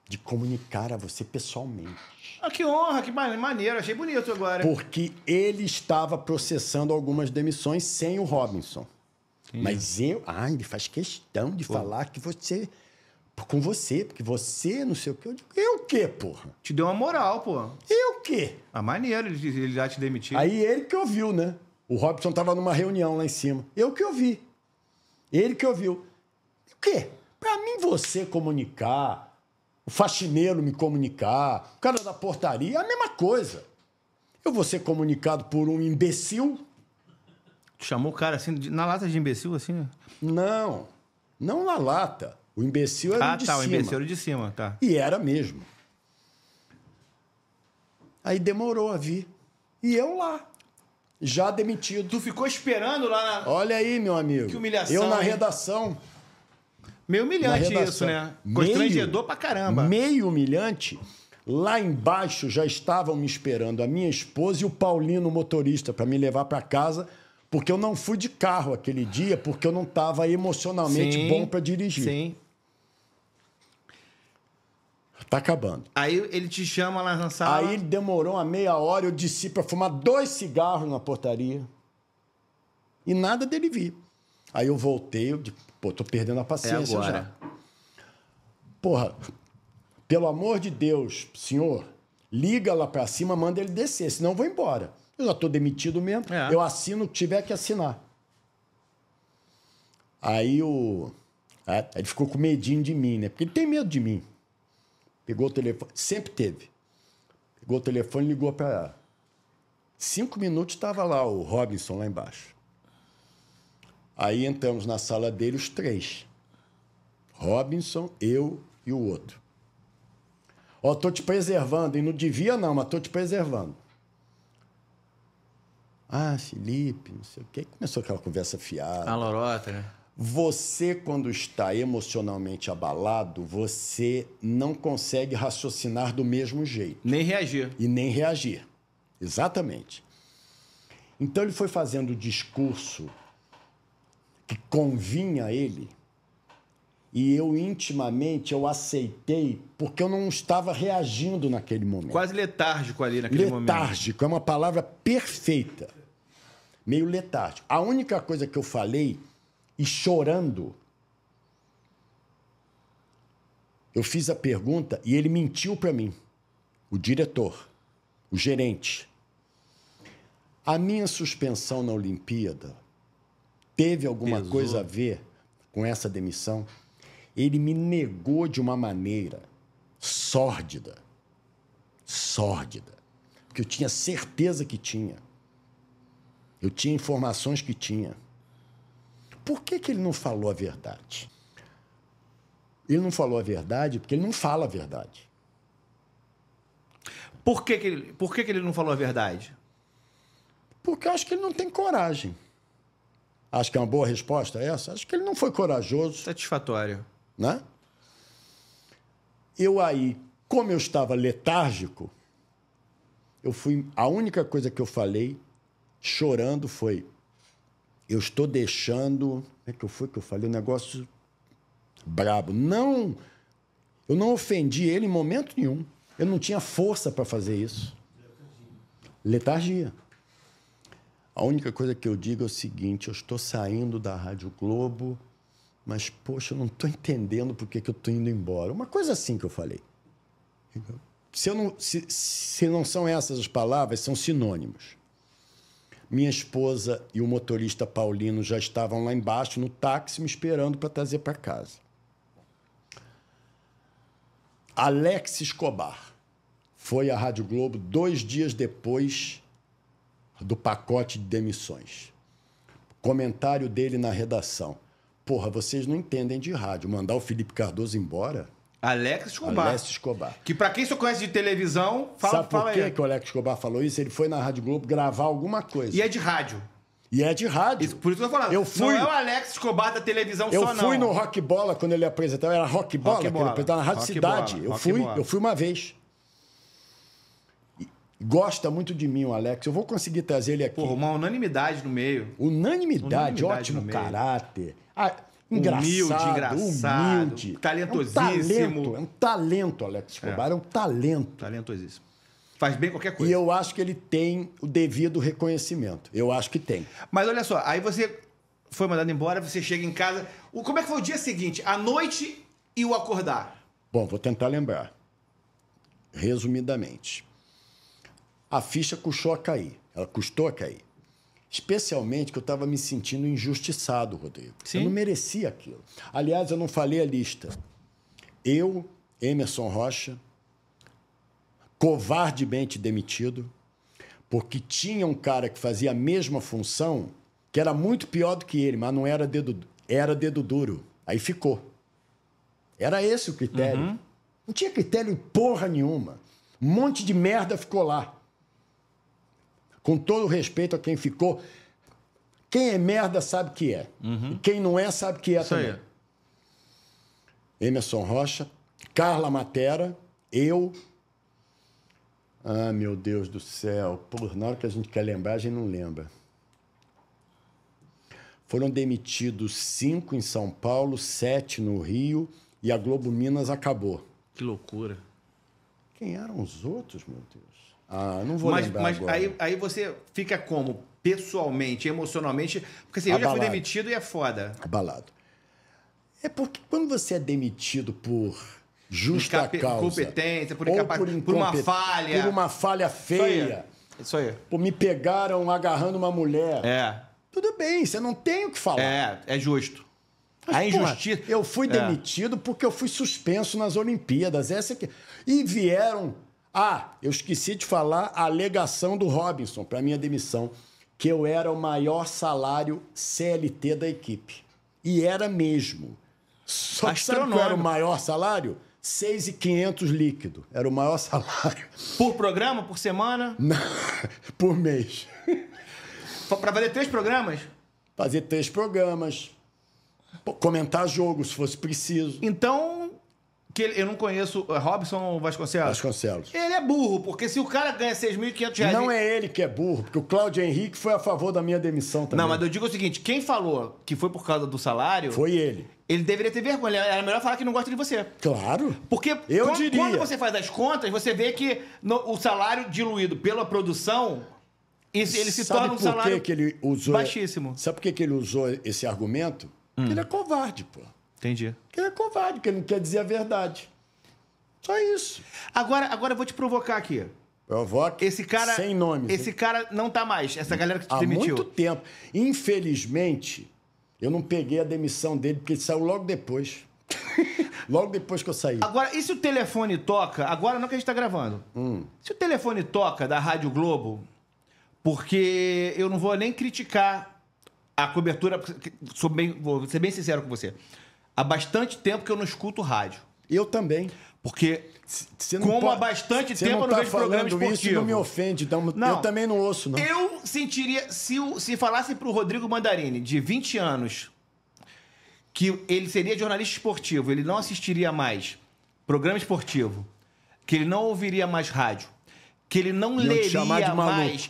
de comunicar a você pessoalmente. Ah, que honra, que maneiro. Achei bonito agora. Porque ele estava processando algumas demissões sem o Robinson. Sim. Mas ele faz questão de falar que você... Com você, porque você não sei o quê. Eu digo, eu o quê, porra? Te deu uma moral, pô. Eu o quê? Ah, maneiro, ele já te demitiu. Aí ele que ouviu, né? O Robinson estava numa reunião lá em cima. Eu que ouvi. Ele que ouviu. O quê? Pra mim, você comunicar, o faxineiro me comunicar, o cara da portaria, é a mesma coisa. Eu vou ser comunicado por um imbecil? Tu chamou o cara assim, na lata de imbecil, assim? Não, não na lata. O imbecil era o de cima. O imbecil era o de cima, tá. E era mesmo. Aí demorou a vir. E eu lá. Já demitido. Tu ficou esperando lá na... Olha aí, meu amigo. Que humilhação. Eu na redação. Meio humilhante isso, né? Constrangedor pra caramba. Meio humilhante. Lá embaixo já estavam me esperando a minha esposa e o Paulino, motorista, para me levar para casa, porque eu não fui de carro aquele dia, porque eu não estava emocionalmente bom para dirigir. Sim. Tá acabando. Aí ele te chama lá na sala. Aí demorou uma meia hora, eu desci pra fumar 2 cigarros na portaria. E nada dele vir. Aí eu voltei, eu disse, pô, tô perdendo a paciência já. Porra, pelo amor de Deus, senhor, liga lá pra cima, manda ele descer, senão eu vou embora. Eu já tô demitido mesmo, eu assino o que tiver que assinar. Aí ele ficou com medinho de mim, né? Porque ele tem medo de mim. Pegou o telefone, sempre teve. Pegou o telefone e ligou para ela. 5 minutos estava lá o Robinson lá embaixo. Aí entramos na sala dele os 3. Robinson, eu e o outro. Ó, tô te preservando. E não devia não, mas tô te preservando. Ah, Felipe, não sei o quê. Começou aquela conversa fiada. A lorota, né? Você, quando está emocionalmente abalado, você não consegue raciocinar do mesmo jeito. Nem reagir. E nem reagir. Exatamente. Então, ele foi fazendo o discurso que convinha a ele e eu, intimamente, eu aceitei porque eu não estava reagindo naquele momento. Quase letárgico ali naquele momento. Letárgico é uma palavra perfeita. Meio letárgico. A única coisa que eu falei... E chorando, eu fiz a pergunta e ele mentiu para mim, o diretor, o gerente. A minha suspensão na Olimpíada teve alguma coisa a ver com essa demissão? Ele me negou de uma maneira sórdida. Sórdida. Porque eu tinha certeza que tinha. Eu tinha informações que tinha. Por que ele não falou a verdade? Ele não falou a verdade porque ele não fala a verdade. Por que ele não falou a verdade? Porque eu acho que ele não tem coragem. Acho que é uma boa resposta essa. Acho que ele não foi corajoso. Satisfatório. Né? Eu aí, como eu estava letárgico, a única coisa que eu falei, chorando, foi... Eu estou deixando... Como é que eu falei? Um negócio brabo. Não, eu não ofendi ele em momento nenhum. Eu não tinha força para fazer isso. Letargia. A única coisa que eu digo é o seguinte, eu estou saindo da Rádio Globo, mas, poxa, eu não estou entendendo por que eu estou indo embora. Uma coisa assim que eu falei. Se não são essas as palavras, são sinônimos. Minha esposa e o motorista Paulino já estavam lá embaixo no táxi me esperando para trazer para casa. Alex Escobar foi à Rádio Globo 2 dias depois do pacote de demissões. Comentário dele na redação. Porra, vocês não entendem de rádio. Mandar o Felipe Cardoso embora... Alex Escobar. Alex Escobar. Que pra quem só conhece de televisão, Sabe por aí. que o Alex Escobar falou isso? Ele foi na Rádio Globo gravar alguma coisa. E é de rádio. E é de rádio. Isso, por isso que eu tô falando. Não é o Alex Escobar da televisão só, não. Eu fui no Rock Bola quando ele apresentava. Era Rock Bola, que ele apresentava na Rádio Cidade. Eu fui uma vez. Gosta muito de mim, o Alex. Eu vou conseguir trazer ele aqui. Porra, uma unanimidade no meio. Unanimidade ótimo caráter. Humilde. Talentosíssimo. É um talento, Alex Escobar. É um talento. Talentosíssimo. Faz bem qualquer coisa. E eu acho que ele tem o devido reconhecimento. Eu acho que tem. Mas olha só, aí você foi mandado embora, você chega em casa. Como é que foi o dia seguinte? A noite e o acordar? Bom, vou tentar lembrar. Resumidamente. A ficha custou a cair. Ela custou a cair. Especialmente que eu estava me sentindo injustiçado, Rodrigo. Sim. Eu não merecia aquilo. Aliás, eu não falei a lista. Eu, Emerson Rocha, covardemente demitido, porque tinha um cara que fazia a mesma função, que era muito pior do que ele, mas não era dedo duro. Aí ficou. Era esse o critério. Uhum. Não tinha critério em porra nenhuma. Um monte de merda ficou lá. Com todo o respeito a quem ficou, quem é merda sabe que é. Uhum. E quem não é sabe que é isso também. Aí. Emerson Rocha, Carla Matera, eu... Ah, meu Deus do céu. Pô, na hora que a gente quer lembrar, a gente não lembra. Foram demitidos 5 em São Paulo, 7 no Rio e a Globo Minas acabou. Que loucura. Quem eram os outros, meu Deus? Ah, não vou lembrar Mas agora. aí você fica como? Pessoalmente, emocionalmente? Porque assim, eu já fui demitido e é foda. Abalado. É porque quando você é demitido por justa causa... Incompetência, por uma falha. Por uma falha feia. Isso aí. Pô, me pegaram agarrando uma mulher. É. Tudo bem, você não tem o que falar. É justo. Mas, a injustiça... eu fui demitido porque eu fui suspenso nas Olimpíadas. Essa aqui. E vieram... Ah, eu esqueci de falar a alegação do Robinson para minha demissão, que eu era o maior salário CLT da equipe. E era mesmo. Só que sabe qual era o maior salário? 6.500 líquido. Era o maior salário. Por programa? Por semana? Não, por mês. Para fazer 3 programas? Fazer 3 programas. Comentar jogo, se fosse preciso. Então, eu não conheço Robson Vasconcelos? Vasconcelos. Ele é burro, porque se o cara ganha R$6.500... Não é ele que é burro, porque o Cláudio Henrique foi a favor da minha demissão também. Não, mas eu digo o seguinte, quem falou que foi por causa do salário... Foi ele. Ele deveria ter vergonha. Era melhor falar que não gosta de você. Claro. Porque quando você faz as contas, você vê que o salário diluído pela produção, ele se torna um salário baixíssimo. Sabe por que ele usou esse argumento? Porque ele é covarde, pô. Entendi. Porque ele é covarde, porque ele não quer dizer a verdade. Só isso. Agora eu vou te provocar aqui. Provoque esse cara, sem nomes. Esse cara não tá mais. Essa galera que te demitiu. Há muito tempo. Infelizmente, eu não peguei a demissão dele, porque ele saiu logo depois. Logo depois que eu saí. Agora, e se o telefone toca... Agora não que a gente tá gravando. Se o telefone toca da Rádio Globo, porque eu não vou nem criticar a cobertura... Vou ser bem sincero com você. Há bastante tempo que eu não escuto rádio. Eu também. Porque, há bastante tempo eu não vejo programa esportivo. Isso não me ofende, então não, eu também não ouço, não. Eu sentiria, se falasse pro Rodrigo Mandarini, de 20 anos, que ele seria jornalista esportivo, ele não assistiria mais programa esportivo, que ele não ouviria mais rádio, que ele não leria mais...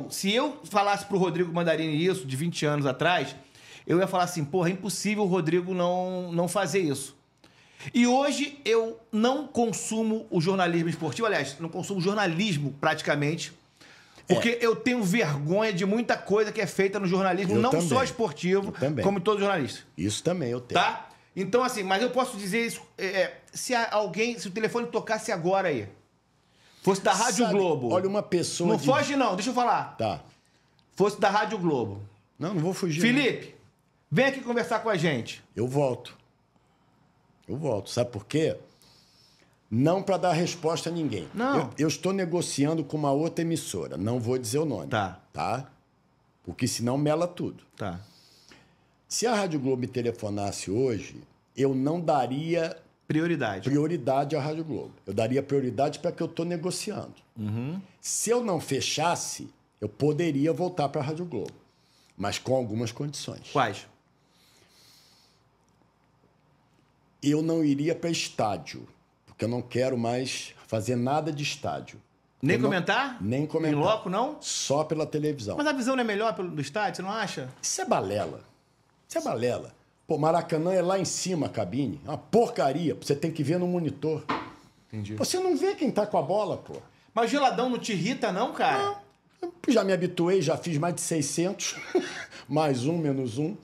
Se eu falasse pro Rodrigo Mandarini isso, de 20 anos atrás, eu ia falar assim, porra, é impossível o Rodrigo não fazer isso. E hoje eu não consumo o jornalismo esportivo, aliás, não consumo jornalismo praticamente, porque eu tenho vergonha de muita coisa que é feita no jornalismo, só esportivo, como todo jornalista. Isso também eu tenho. Tá? Então, assim, mas eu posso dizer isso, se o telefone tocasse agora aí, fosse da Rádio Globo... Olha, uma pessoa... Não foge não, deixa eu falar. Tá. Fosse da Rádio Globo. Não vou fugir. Felipe, vem aqui conversar com a gente. Eu volto. Sabe por quê? Não para dar resposta a ninguém. Não. Eu estou negociando com uma outra emissora. Não vou dizer o nome. Tá? Porque senão mela tudo. Tá. Se a Rádio Globo me telefonasse hoje, eu não daria... Prioridade à Rádio Globo. Eu daria prioridade para que eu estou negociando. Se eu não fechasse, eu poderia voltar para a Rádio Globo. Mas com algumas condições. Quais? Eu não iria para estádio, porque eu não quero mais fazer nada de estádio. Nem comentar? Nem comentar. Em loco, não? Só pela televisão. Mas a visão não é melhor do estádio, você não acha? Isso é balela. Pô, Maracanã é lá em cima a cabine. É uma porcaria. Você tem que ver no monitor. Entendi. Você não vê quem tá com a bola, pô. Mas geladão não te irrita, não, cara? Não. Eu já me habituei, já fiz mais de 600. Mais um, menos um.